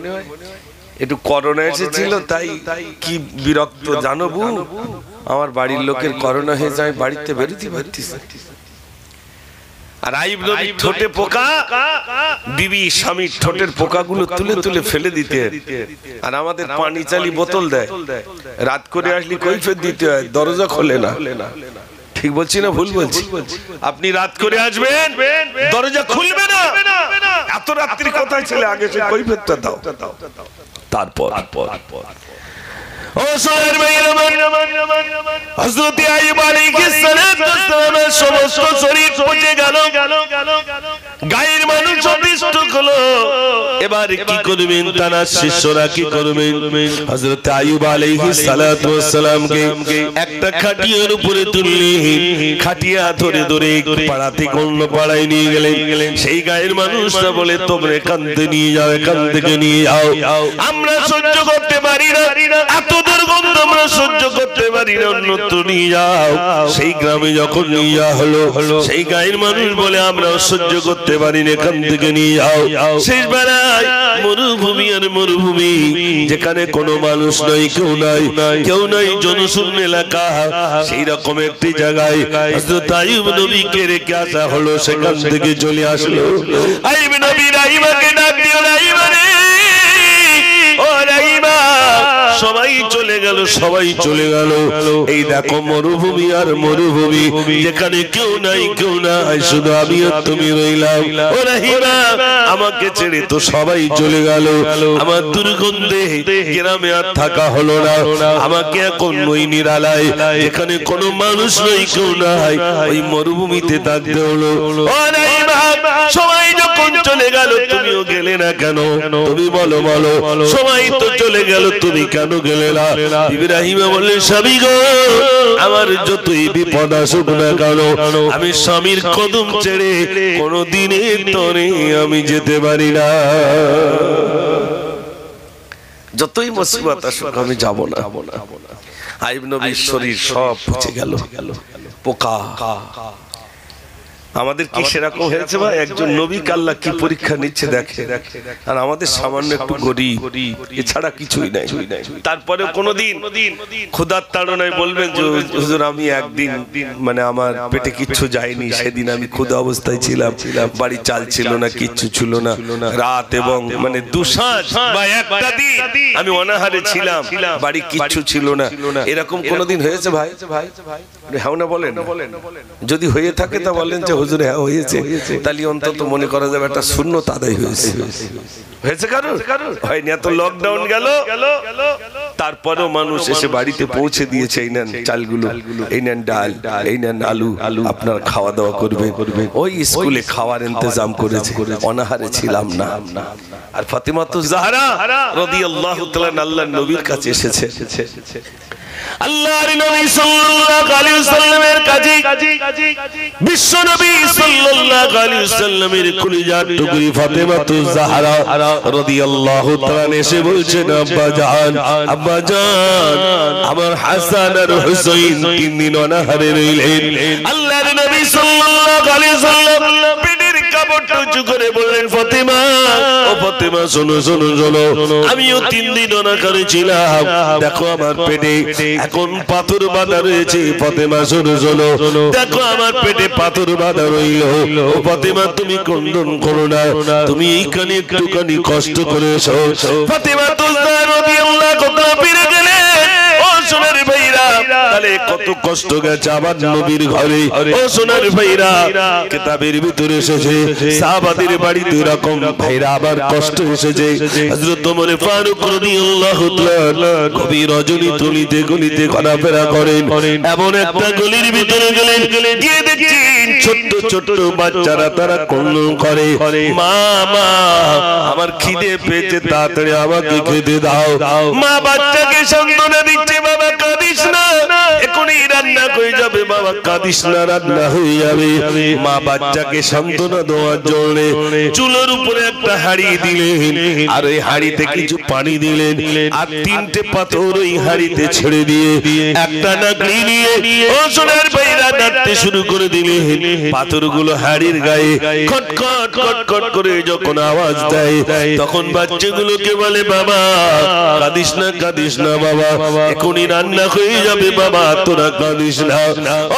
একটু করোনা এসেছিল তাই কি বিরক্ত জানবো, আমার বাড়ির লোকের করোনা হয়ে যায়, বাড়িতে বেরোতে পারতেছে। আর আইয়ুব নবীর ঠোঁটে পোকা, বিবি স্বামীর ঠোঁটের পোকাগুলো তুলে তুলে ফেলে দিতে। আর আমাদের পানি চালি বোতল দেয়, রাত করে আসলে কৈফিয়ত দিতে হয়, দরজা খোলে না। ঠিক বলছি না ভুল বলছি? আপনি রাত করে আসবেন, দরজা খুলবে না, এত রাত্রি কোথায় ছেলে, আগে সে কৈফিয়তটা দাও। তারপর ও সোনার ভাইরা, হযরত আইয়ুব আলাইহিস সালামের সমস্ত শরীর পচে গেল, গায়ের মানুষ অতিষ্ঠ হলো। এবার কি করবেন তার শিষ্যরা, কি করবেন? হযরত আইয়ুব আলাইহিস সালামকে একটা খাটিয়ার উপরে তুললেন, খাটিয়া ধরে ধরে পাড়াতে অন্য পাড়ায় নিয়ে গেলেন। সেই গায়ের মানুষরা বলে, তোমরা এখান থেকে নিয়ে যাও, এখান থেকে নিয়ে যাও, আমরা সহ্য করতে পারি না, এত দুর্গন্ধ আমরা সহ্য করতে পারি না, অন্যত্র নিয়ে যাও। সেই গ্রামে যখন নিয়ে যাওয়া হলো, সেই গায়ের মানুষ বলে, আমরা সহ্য করতে পারি না, এখান থেকে নিয়ে যাও। শেষ বেলায় মরুভূমি আর মরুভূমি, যেখানে কোনো মানুষ নাই, কেউ নাই, জনশূন্য এলাকা, সেই রকম একটি জায়গায় হযরত আইয়ুব নবীকে রেখে আসা হলো। সেখান থেকে চলে আসলো আইয়ুব নবী, রাহিমাকে ডাক দিও, রাহিমা রে, ও রাহিমা। সবাই চলে গেল, সবাই চলে গেল। এই দেখো মরুভূমি আর মরুভূমি, যেখানে কেউ নাই, শুধু আমি আর তুমি রইলাম। ও রাহিমা, আমাকে ছেড়ে তো সবাই চলে গেল, আমার দুর্গন্ধে গ্রামে আর থাকা হলো না। আমাকে এখন ওই নিরালায়, যেখানে কোনো মানুষ নেই, কেউ নাই, ওই মরুভূমিতে থাকতে হলো। ও রাহিমা, সবাই যখন চলে গেল, তুমিও গেলে না কেন? তুমি বলো, সবাই তো চলে গেল, তুমি কেন গেলে না? ইব্রাহিম বললেন, স্বামী গো, আমার যতই বিপদ আসুক না কেন, আমি স্বামীর কদম ছেড়ে কোনদিনের তরে আমি যেতে পারি না। যতই মুসিবত আসুক আমি যাব না। আইয়ুব নবীর শরীর সব পচে গেল, পোকা। আমাদের কি সেরকম হয়েছে ভাই? একজন নবী আল্লাহ কি পরীক্ষা নিচ্ছে দেখে, আর আমাদের সামান্য একটু গরিব, এছাড়া কিছুই নাই। তারপরে কোনদিন ক্ষুধার তাড়নায় বলবেন যে হুজুর, আমি একদিন মানে আমার পেটে কিচ্ছু যায়নি, সেদিন আমি ক্ষুধা অবস্থায় ছিলাম, বাড়ি চাল ছিল না, কিচ্ছু ছিল না, রাত এবং মানে দুসাজ বা একটা দিন আমি অনাহারে ছিলাম, বাড়ি কিচ্ছু ছিল না। এরকম কোনদিন হয়েছে ভাই? হ্যাঁ না বলেন, যদি হয়ে থাকে তা বলেন যে হুজুর হ্যাঁ হয়েছে, তাহলে অন্তত মনে করা যাবে একটা শূন্যত আদায় হয়েছে। হয়েছে কারণ হয়নি, এত লকডাউন গেল, তারপরেও মানুষ এসে বাড়িতে পৌঁছে দিয়েছে, এই নেন চালগুলো, এই নেন ডাল, এই নেন আলু, আপনার খাওয়া দাওয়া করবেন। ওই স্কুলে খাওয়ার ইন্তজাম করেছে, অনাহারে ছিলাম না। আর ফাতিমাতুজ জাহরা রাদিয়াল্লাহু তাআলা আল্লাহর নবীর কাছে এসেছে, আল্লাহর নবী সাল্লাল্লাহু আলাইহি ওয়াসাল্লামের কাছে, বিশ্ব নবী সাল্লাল্লাহু আলাইহি ওয়াসাল্লামের কলিজার টুকরি ফাতিমাতুজ জাহরা রাদিয়াল্লাহু তাআলা এসে বলছেন, আব্বা জান, আমার হাসান আর হুসাইন 3 দিন অনাহারে রইলেন। আল্লাহর নবী সাল্লাল্লাহু আলাইহি ওয়াসাল্লাম পেটের কাপড়টা উঁচু করে বললেন, ফাতিমা, ও ফাতিমা, শোনো, আমিও 3 দিন অনাহারে ছিলাম, দেখো আমার পেটে এখন পাথর বাঁধা রয়েছে। ফাতিমা, শোনো, দেখো আমার পেটে পাথর বাঁধা রইল। ও ফাতিমা, তুমি ক্রন্দন করো না, তুমি এইখানে একটুখানি কষ্ট করে এসো। ফাতিমা রাদিয়াল্লাহু তাআলা ফিরে গেলেন। ও সোনার ভাইরা, তাহলে কত কষ্ট গেছে আমার নবীর ঘরে। ও সোনার ভাইরা, কিতাবের ভিতরে এসেছে সাহাবাদের বাড়িতে এরকম ভাইরা আবার কষ্ট এসেছে। হযরত ওমর ফারুক রাদিয়াল্লাহু তাআলা গভীর রজনী তুলিতে গলিতে ঘোরাফেরা করেন। এমন একটা গলির ভিতরে গেলেন, গিয়ে দেখছেন ছোট্ট ছোট্ট বাচ্চারা তারা ক্রন্দন করে, মা, আমার খিদে পেয়েছে, তাড়াতাড়ি আমাকে খেতে দাও। মা বাচ্চাকে সান্ত্বনা দিচ্ছে, বাবা কাঁদিস না, এখনই রান্না হয়ে যাবে, বাবা কাঁদিস না, রান্না হয়ে যাবে। মা বাচ্চাকে সান্ত্বনা দেওয়ার জন্য চুলোর উপরে একটা হাঁড়ি দিলেন, আর ওই হাঁড়িতে কিছু পানি দিলেন, আর 3টে পাথর ওই হাঁড়িতে ছেড়ে দিয়ে একটা নাকড়ি নিয়ে ও সোনার ভাইরা নাড়তে শুরু করে দিলেন। পাথরগুলো হাঁড়ির গায়ে খটখট খটখট করে যখন আওয়াজ দেয়, তখন বাচ্চাগুলোকে বলে, বাবা কাঁদিস না বাবা, এখনই রান্না হয়ে যাবে, বাবা তোরা কাঁদিস না।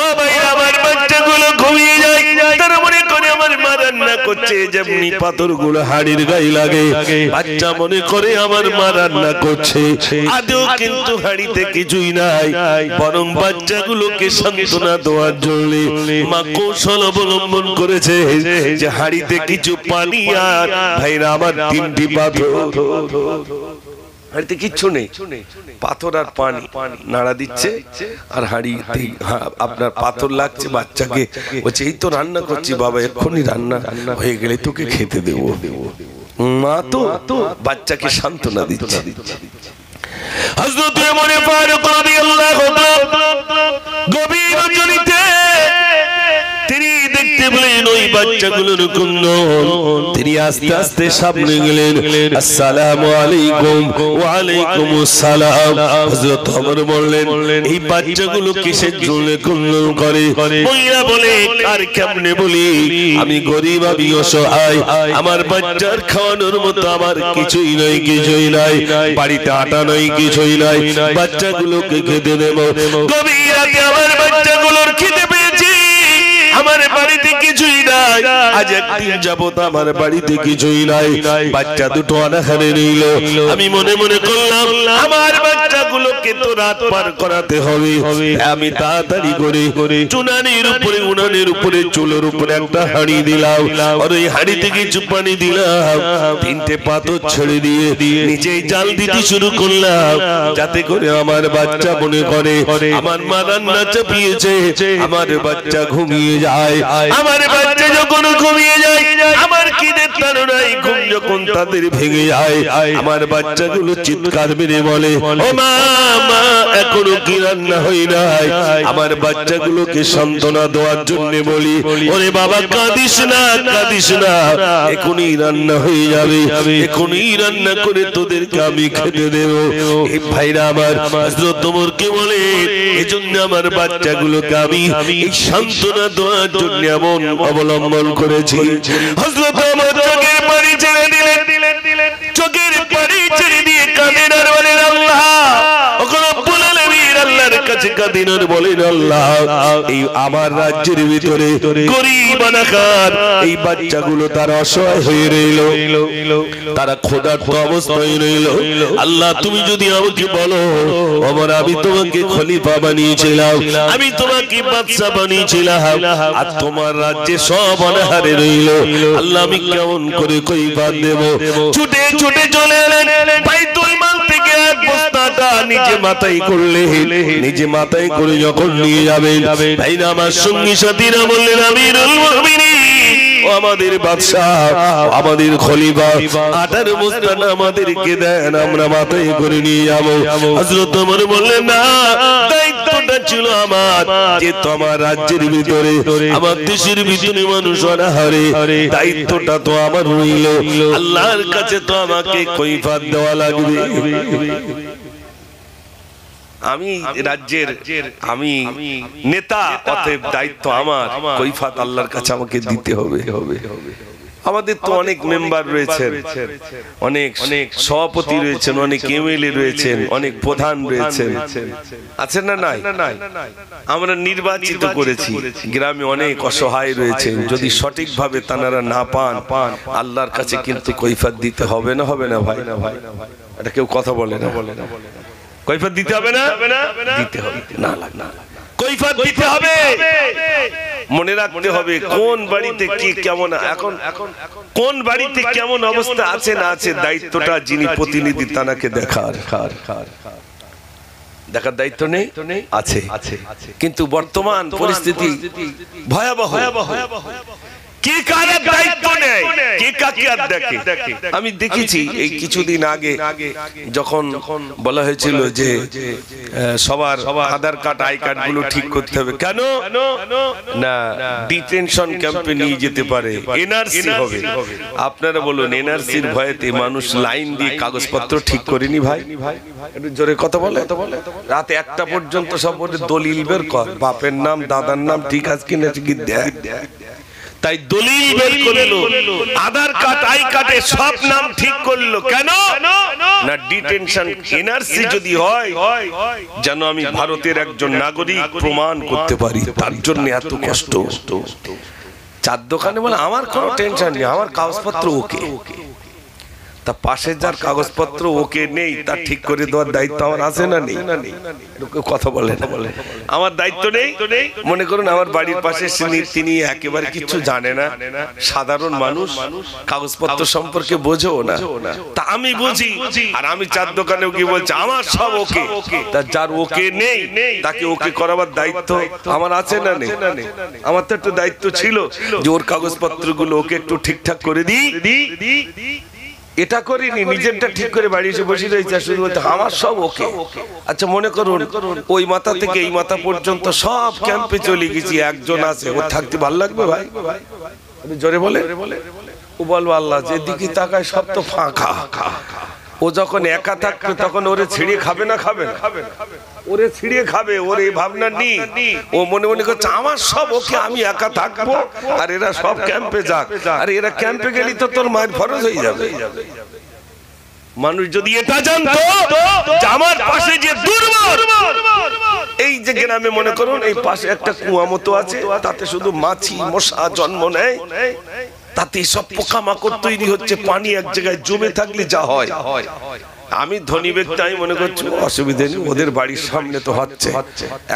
ও ভাই, আমার বাচ্চাগুলো ঘুমিয়ে যায়, তারা মনে করে আমার মা রান্না করছে যেমনি পাথরগুলো হাড়ির গায়ে লাগে বাচ্চা মনে করে আমার মা রান্না করছে আদৌ কিন্তু হাড়িতে কিছুই নাই বরং বাচ্চাগুলোকে সান্ত্বনা দেওয়ার জন্য মা কৌশল অবলম্বন করেছে যে হাড়িতে কিছু পানি আর ভাইরা আমার তিনটি পাথর হাড়িতে কিচ্ছু নেই পাথর আর পানি নাড়া দিচ্ছে আর হাড়িতে আপনার পাথর লাগছে বাচ্চাকে বলছে এই তো রান্না করছি বাবা এক্ষুনি রান্না হয়ে গেলে তোকে খেতে দেবো মা তো বাচ্চাকে সান্ত্বনা দিচ্ছে হযরত ওমর ফারুক রাদিয়াল্লাহু তাআলা গভীর রজনীতে তিনি দেখতে পেলেন ওই বাচ্চাগুলোর কুণ্ডল তিনি আস্তে আস্তে সামনে গেলেন আসসালামু আলাইকুম ওয়া আলাইকুমুস সালাম হযরত ওমর বললেন এই বাচ্চাগুলো কিসের জন্য কুণ্ডল করে বইরা বলে আর কেমনে বলি আমি গরীব আমি অসহায় আমার বাচ্চার খাওয়ানোর মতো আমার কিছুই নাই বাড়িতে আটা নাই কিছুই নাই বাচ্চাগুলোকে খেতে দেব গভীর রাতে আমার বাচ্চাগুলোর খেতে পেয়েছি আমার বাড়িতে কিছুই নাই আজ একদিন যাবত আমার বাড়িতে কিছুই নাই বাচ্চা দুটো অনাহারে রইল আমি মনে মনে করলাম আমার বাচ্চাগুলোকে তো রাত পার করাতে হবে আমি তাড়াতাড়ি করে চুনানির উপরে উনানের উপরে চুলের উপরে একটা হাঁড়ি দিলাম আর ওই হাঁড়িতে কিছু পানি দিলাম তিনটে পাথর ছেড়ে দিয়ে নিচেই জাল দিতে শুরু করলাম যাতে করে আমার বাচ্চা মনে করে আমার মা রান্না চাপিয়েছে আমার বাচ্চা ঘুমিয়ে যায় আমার বাচ্চা যখন ঘুমিয়ে যায় আমার খিদের তাড়নায় ঘুম যখন তাদের ভেঙে যায় আমার বাচ্চাগুলো চিৎকার মেরে বলে ও মা মা এখনো কি রান্না হয় নাই আমার বাচ্চাগুলোকে সান্ত্বনা দেওয়ার জন্য বলি ওরে বাবা কাঁদিস না এখনই রান্না হয়ে যাবে এখনই রান্না করে তোদেরকে আমি খেতে দেব এই ভাইরা আমার হযরত ওমরকে বলে এজন্য আমার বাচ্চাগুলোকে আমি এই সান্ত্বনা দেওয়ার জন্য এমন অবলম্বন করেছি হযরত ওমর চোখের পানি ছেড়ে দিলেন চোখের পানি ছেড়ে দিয়ে কাঁদেন আর বলেন আল্লাহ ওগো রব্বুল আলামিন আল্লাহর কাছে কাঁদেন আর বলেন আল্লাহ এই আমার রাজ্যের ভিতরে গরীব অনাহার এই বাচ্চাগুলো তারা অসহায় হয়ে রইল তারা ক্ষুধার্ত অবস্থায় রইল আল্লাহ তুমি যদি আমাকে বলো ওমর আমি তোমাকে খলিফা বানিয়েছিলাম আমি তোমাকে বাদশা বানিয়েছিলাম আর তোমার রাজ্যে সব অনাহারে রইল আল্লাহ আমি কেমন করে কৈফিয়ত দেব ছুটে ছুটে চলে এলেন বাইতুল মাল থেকে এক বস্তাটা নিজে মাথায় করে যখন নিয়ে যাবেন ভাইরা আমার সঙ্গী সাথীরা বললেন আমিরুল মুমিনিন ও আমাদের বাদশা আমাদের খলিফা আটার বস্তাটা আমাদেরকে দেন আমরা মাথায় করে নিয়ে যাব হযরত ওমর বললেন না দায়িত্বটা ছিল আমার যে তোমার রাজ্যের ভিতরে আমার দেশের ভিতরে মানুষ অনাহারে দায়িত্বটা তো আমার রইল আল্লাহর কাছে তো আমাকে কৈফিয়ত দেওয়া লাগবে আমি রাজ্যের আমি নেতা অতএব দায়িত্ব আমার কৈফিয়ত আল্লাহর কাছে আমাকে দিতে হবে আমাদের তো অনেক মেম্বার রয়েছেন অনেক সভাপতি রয়েছেন অনেক এমএলএ রয়েছেন অনেক প্রধান রয়েছেন আছেন না নাই আমরা নির্বাচিত করেছি গ্রামে অনেক অসহায় রয়েছেন যদি সঠিকভাবে তানারা না পান আল্লাহর কাছে কিন্তু কৈফিয়ত দিতে হবে না ভাই এটা কেউ কথা বলে না কৈফিয়ত দিতে হবে না দিতে হবে না কৈফিয়ত দিতে হবে মনে রাখতে হবে কোন বাড়িতে কি কেমন এখন কোন বাড়িতে কেমন অবস্থা আছে না আছে দায়িত্বটা যিনি প্রতিনিধি তাকে দেখার দায়িত্ব নেই আছে কিন্তু বর্তমান পরিস্থিতি ভয়াবহ কে কার দায়িত্ব নেয় কে কাকে আর দেখে আমি দেখেছি এই কিছুদিন আগে যখন বলা হয়েছিল যে সবার আধার কার্ড আই কার্ড গুলো ঠিক করতে হবে কেন না ডিটেনশন ক্যাম্পে নিয়ে যেতে পারে এনআরসি হবে আপনারা বলুন এনআরসির ভয়েতে মানুষ লাইন দিয়ে কাগজপত্র ঠিক করেনি ভাই একটু জোরে কথা বলে রাত 1টা পর্যন্ত সব দলিল বের কর বাপের নাম দাদার নাম ঠিক আছে কিনা কি দেখ তাই দলিল বের করলো আধার কার্ড আই কার্ডে সব নাম ঠিক করলো কেন না ডিটেনশন এনআরসি যদি হয় যেন আমি ভারতের একজন নাগরিক প্রমাণ করতে পারি তার জন্য এত কষ্ট চার দোকানে বলে আমার কোনো টেনশন নেই, আমার কাগজপত্র ওকে। তা পাশে যার কাগজপত্র ওকে নেই তার ঠিক করে দেওয়ার দায়িত্ব আমার আছে না নেই? কথা বলে না, আমার দায়িত্ব নেই? মনে করুন আমার বাড়ির পাশে তিনি একেবারে কিছু জানে না, সাধারণ মানুষ, কাগজপত্র সম্পর্কে বোঝেও না, তা আমি বুঝি, আর আমি চার দোকানে কি বলছি আমার সব ওকে। তা যার ওকে নেই তাকে ওকে করাবার দায়িত্ব আমার আছে না নেই? আমার তো একটু দায়িত্ব ছিল যে ওর কাগজপত্রগুলো ওকে একটু ঠিকঠাক করে দিই। এটা করিনি, নিজেরটা ঠিক করে বাড়ি এসে বসে রয়েছে, শুধু বলতে আমার সব ওকে। আচ্ছা মনে করুন ওই মাথা থেকে এই মাথা পর্যন্ত সব ক্যাম্পে চলে গেছি, একজন আছে, ও থাকতে ভালো লাগবে ভাই? জোরে বলে ও বলবো আল্লাহ যেদিকে তাকায় সব তো ফাঁকা। ও যখন একা থাকবে তখন ওরে ছিঁড়ে খাবে না? খাবে না, ওরে ছিঁড়ে খাবে, ওর এই ভাবনা নেই। ও মনে মনে করছে আমার সব ওকে, আমি একা থাকবো আর এরা সব ক্যাম্পে যাক। আর এরা ক্যাম্পে গেলি তো তোর মায়ের ফরজ হয়ে যাবে। মানুষ যদি এটা জানতো যে আমার পাশে যে দুর্বল, এই যে গ্রামে মনে করুন এই পাশে একটা কুয়া মতো আছে, তাতে শুধু মাছি মশা জন্ম নেয়, তাতে সব পোকামাকড় তৈরি হচ্ছে, পানি এক জায়গায় জমে থাকলে যা হয়। আমি ধনী ব্যক্তি, আমি মনে করছি অসুবিধা নেই, ওদের বাড়ির সামনে তো হচ্ছে।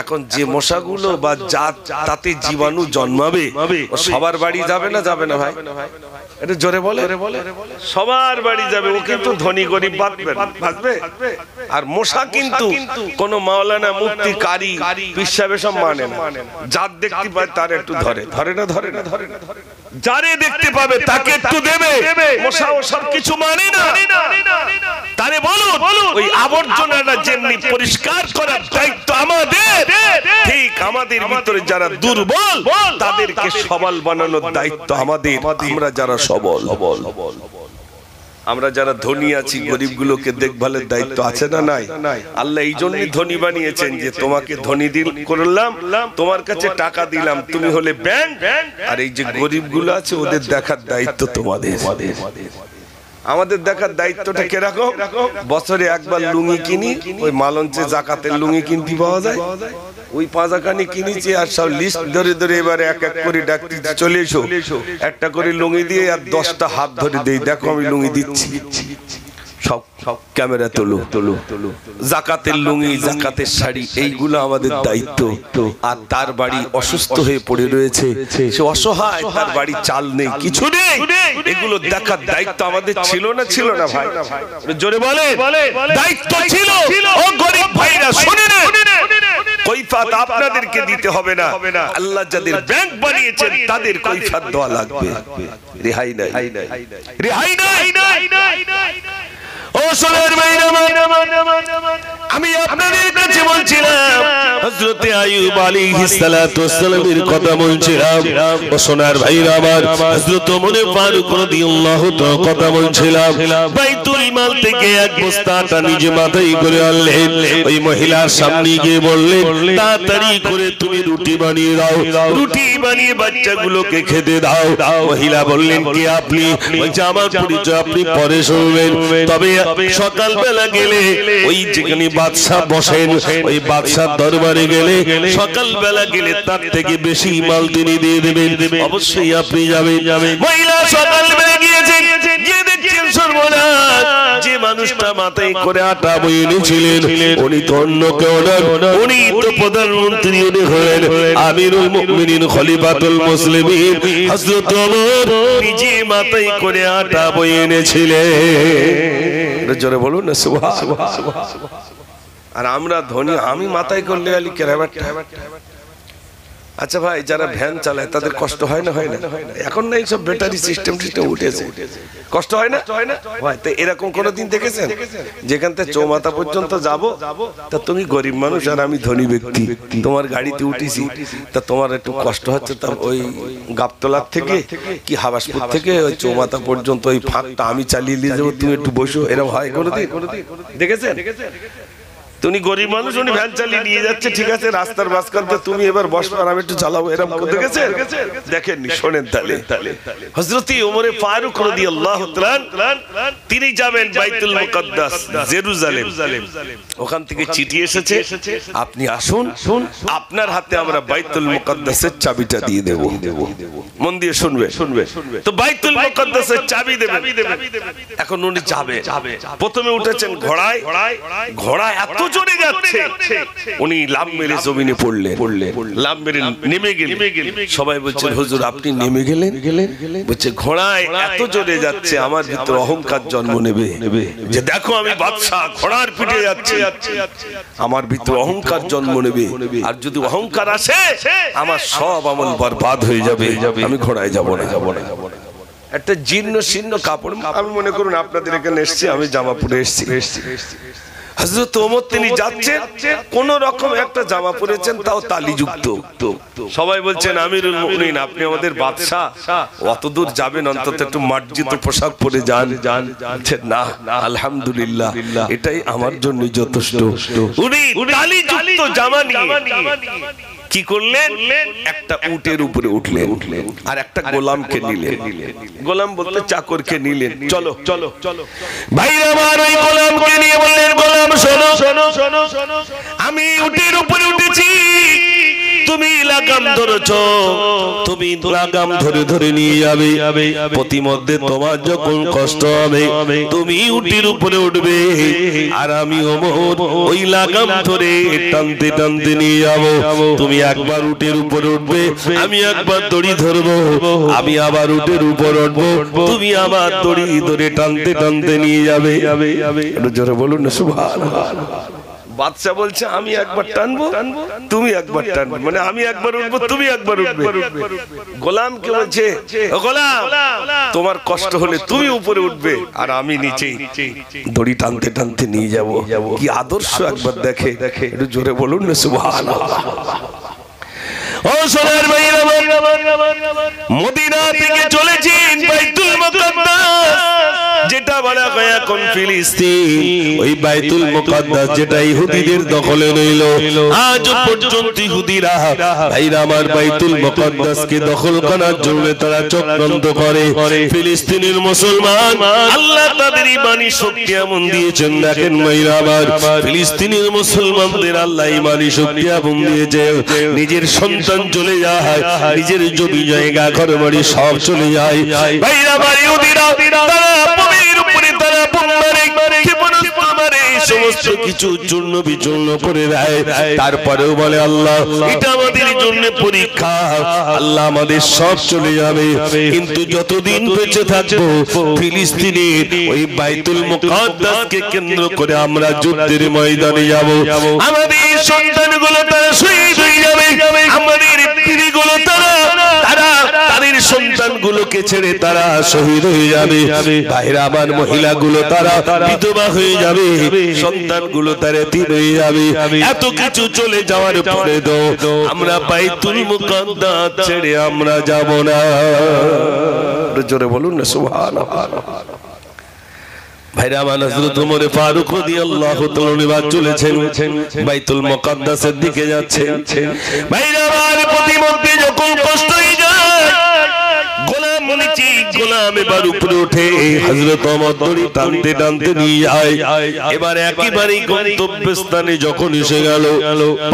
এখন যে মশাগুলো বা জাত তাতে জীবাণু জন্মাবে, সবার বাড়ি যাবে না? যাবে না ভাই? এটা জোরে বলে, সবার বাড়ি যাবে। ও কিন্তু ধনী গরিব বাঁচবে। আর মশা কিন্তু কোন মাওলানা মুফতি কারি পীর সাহেব সব মানে না, যার দেখতে পায় তার একটু ধরে না, যারে দেখতে পাবে তাকে একটু দেবে। মশা ও সব কিছু মানে না। তারে বলো ওই আবর্জনাটা যেমনি পরিষ্কার করার দায়িত্ব আমাদের, ঠিক আমাদের ভিতরে যারা দুর্বল তাদেরকে সবল বানানোর দায়িত্ব আমাদের। আমরা যারা সবল, আমরা যারা ধনী আছি, গরিবগুলোকে দেখভালের দায়িত্ব আছে না নাই? আল্লাহ এই জন্যই ধনী বানিয়েছেন যে তোমাকে ধনী করলাম, তোমার কাছে টাকা দিলাম, তুমি হলে ব্যাংক, আর এই যে গরিবগুলো আছে ওদের দেখার দায়িত্ব তোমাদের। আমাদের দেখার দায়িত্বটা কিরকম? বছরে একবার লুঙ্গি কিনি, ওই মালঞ্চে জাকাতের লুঙ্গি কিনতে পাওয়া যায়, ওই পাঁজাখানি কিনেছি, আর সব লিস্ট ধরে ধরে এবারে এক এক করে ডাকতে চলে এসো, একটা করে লুঙ্গি দিয়ে আর 10টা হাত ধরে দেই, দেখো আমি লুঙ্গি দিচ্ছি, সব ক্যামেরা তোলো। জাকাতের লুঙ্গি, জাকাতের শাড়ি, এইগুলো আমাদের দায়িত্ব। আর তার বাড়ি অসুস্থ হয়ে পড়ে রয়েছে, সে অসহায়, তার বাড়ি চাল নেই, কিছু নেই, এগুলো দেখার দায়িত্ব আমাদের ছিল না? ছিল না ভাই? জোরে বলে দায়িত্ব ছিল। ও গরিব ভাইরা শুনে নেন, কৈফাত আপনাদেরকে দিতে হবে না। আল্লাহ যাদের ব্যাংক বানিয়েছেন তাদের কৈফাত দেওয়া লাগবে, রেহাই নাই, রেহাই নাই। ও সোনার ভাইরা, আমি আপনাদের কাছে বলছিলাম হযরতে আইয়ুব আলাইহিস সালাতু ওয়াস সালামের কথা বলছিলাম। ও সোনার ভাইরা আমার, হযরত ওমর ফারুক রাদিয়াল্লাহু তাআলা কথা বলছিলাম। বাইতুল মাল থেকে এক বস্তা আটা নিজে মাথায় করে আনলেন, ওই মহিলার সামনে গিয়ে বললেন তাড়াতাড়ি করে তুমি রুটি বানিয়ে দাও, রুটি বানিয়ে বাচ্চাগুলোকে খেতে দাও। মহিলা বললেন কে আপনি? বলছে আমার পরিচয় আপনি পরে শুনবেন, তবে সকাল বেলা গেলে ওই যেখানে বাদশা বসেন, ওই বাদশার দরবারে গেলে সকাল বেলা গেলে তার থেকে বেশি মাল তিনি দিয়ে দেবেন, অবশ্যই আপনি যাবেন। মহিলা সকাল বেলা গিয়েছেন, গিয়ে দেখছেন সর্বনাশ, যে মানুষটা মাথায় করে আটা বয়ে এনেছিলেন উনি তো অন্য কেউ নন, উনি তো প্রধানমন্ত্রী, উনি হলেন আমিরুল মুমিনিন খলিফাতুল মুসলিমিন হযরত ওমর, নিজে মাথায় করে আটা বয়ে এনেছিলেন। জোরে বলুন না সুবহানাল্লাহ। আর আমরা ধনী, আমি মাথায় করলে আলি কেরাবাটা। আচ্ছা ভাই, যারা ভ্যান চালায় তাদের কষ্ট হয় না? হয় না? এখন না এইসব ব্যাটারি সিস্টেম উঠেছে, কষ্ট হয় না? হয়। তো এরকম কোনোদিন দেখেছেন যেখান থেকে চৌমাথা পর্যন্ত যাব, তা তুমি গরিব মানুষ আর আমি ধনী ব্যক্তি, তোমার গাড়িতে উঠেছি, তা তোমার একটু কষ্ট হচ্ছে, তা ওই গাবতলার থেকে কি হাবাসপুর থেকে ওই চৌমাথা পর্যন্ত ওই ফাঁকটা আমি চালিয়ে নিয়ে যাবো, তুমি একটু বসো, এরকম হয় কোনোদিন? দেখেছেন? তুমি গরিব মানুষ, উনি ভ্যান চালিয়ে নিয়ে যাচ্ছে, ঠিক আছে, রাস্তার মাঝখানে তুমি এবার বসো আর আমি একটু চালাবো, এরকম দেখেছেন? দেখেননি? শোনেন তাহলে। হযরত ওমর ফারুক রাদিয়াল্লাহু তাআলা তিনি যাবেন বাইতুল মুকাদ্দাস জেরুজালেম, ওখান থেকে চিঠি এসেছে, আপনি আসুন, আপনার হাতে আমরা বাইতুল মুকাদ্দাসের চাবিটা দিয়ে দেব। মন দিয়ে শুনবে। তো বাইতুল মুকাদ্দাসের চাবি দেবে। এখন উনি যাবে, প্রথমে উঠেছেন ঘোড়ায়, ঘোড়া এত জোরে যাচ্ছে উনি লাম মেরে জমিনে পড়লেন, লাম মেরে নেমে গেলেন। সবাই বলছেন হুজুর আপনি নেমে গেলেন? বলছে ঘোড়ায় এত জোরে যাচ্ছে আমার ভিতরে অহংকার জন্ম নেবে যে দেখো আমি বাদশা, ঘোড়ার পিঠে যাচ্ছি, আমার ভিতরে অহংকার জন্ম নেবে, আর যদি অহংকার আসে আমার সব আমল বরবাদ হয়ে যাবে, আমি ঘোড়ায় যাব না। একটা জীর্ণ শীর্ণ কাপড়, আমি মনে করুন আপনাদের এখানে এসেছি, আমি জামা পরে এসেছি, হযরত ওমর তিনি যাচ্ছেন, কোন রকম একটা জামা পরেছেন, তাও তালিযুক্ত। সবাই বলছেন আমিরুল মুমিনিন আপনি আমাদের বাদশা, অত দূর যাবেন অন্তত একটু মার্জিত পোশাক পরে যান। না আলহামদুলিল্লাহ, এটাই আমার জন্য যথেষ্ট। উনি তালিযুক্ত জামা নিয়ে কি করলেন? একটা উটের উপরে উঠলেন আর একটা গোলামকে নিলেন, গোলাম বলতে চাকরকে নিলেন। চলো চলো চলো ভাই আমার, ওই গোলামকে নিয়ে বললেন গোলাম শোনো, আমি উটের উপরে উঠেছি, তুমি লাগাম ধরেছো, তুমি লাগাম ধরে ধরে নিয়ে যাবে, প্রতিমধ্যে তোমার যখন কষ্ট হবে তুমি উটের উপরে উঠবে, আর আমি ওমর ওই লাগাম ধরে টানতে টানতে নিয়ে যাবো। তুমি একবার উটের উপরে উঠবে, আমি একবার দড়ি ধরবো, আমি আবার উটের উপর উঠবো, তুমি আবার দড়ি ধরে টানতে টানতে নিয়ে যাবে। জোরে বলুন না সুবহানাল্লাহ। বাদশা বলছে আমি একবার টানবো, তুমি একবার টানবে, মানে আমি একবার উঠবো, তুমি একবার উঠবে। গোলামকে বলছে ও গোলাম, তোমার কষ্ট হলে তুমি উপরে উঠবে আর আমি নিচে দড়ি টানতে টানতে নিয়ে যাব। কি আদর্শ একবার দেখে, একটু জোরে বলুন না সুবহানাল্লাহ। ও সোনার ভাইরা, মদিনা থেকে চলেছেন বাইতুল মুকাদ্দাস, যেটা বলা হয় এখন ফিলিস্তিন, ওই বাইতুল মুকাদ্দাস যেটা ইহুদিদের দখলে রইল। আজ পর্যন্ত ইহুদিরা ভাইরা আমার বাইতুল মুকাদ্দাসকে দখল করার জন্য তারা চক্রান্ত করে। ফিলিস্তিনের মুসলমান আল্লাহ তাদের ঈমানি শক্তি এমন দিয়েছেন, দেখেন ভাইরা আমার, ফিলিস্তিনের মুসলমানদের আল্লাহ ঈমানি শক্তি এমন দিয়েছে, নিজের সন্তান চলে যায়, নিজের জমি জায়গা ঘর বাড়ি সব চলে যায়। ভাইরা আমার ইহুদিরা তারা ভূমির উপরে তারা সমস্ত কিছু চূর্ণ বিচূর্ণ করে দেয়, তারপরেও বলে আল্লাহ এটা আমাদের জন্য পরীক্ষা, আল্লাহ আমাদের সব চলে যাবে, কিন্তু যতদিন বেঁচে থাকবো ফিলিস্তিনের ওই বাইতুল মুকাদ্দাসকে কেন্দ্র করে আমরা যুদ্ধের ময়দানে যাব। আমাদের সন্তানগুলো তারা শহীদ হয়ে যাবে, আমাদের স্ত্রীগুলো তারা তাদের সন্তানগুলোকে ছেড়ে তারা শহীদ হয়ে যাবে, ভাইরা আমার মহিলাগুলো তারা বিধবা হয়ে যাবে, সন্তানগুলো তারা এতিম হয়ে যাবে। এত কিছু চলে যাওয়ার পরে তো আমরা বাইতুল মুকাদ্দাস ছেড়ে আমরা যাব না। জোরে বলুন না সুবহানাল্লাহ। ভাইরা আমার হযরত ওমর ফারুক রাদিয়াল্লাহু তাআলা চলেছেন বাইতুল মুকাদ্দাসের দিকে যাচ্ছেন। ভাইরা আমার প্রতিমধ্যে যখন কষ্ট হয়ে যায়, গোলাম নিচে, গোলাম এবার উপরে ওঠে, হযরত ওমর দড়ি টানতে টানতে নিয়ে যায়। এবার একেবারে গন্তব্যস্থানে যখন এসে গেল,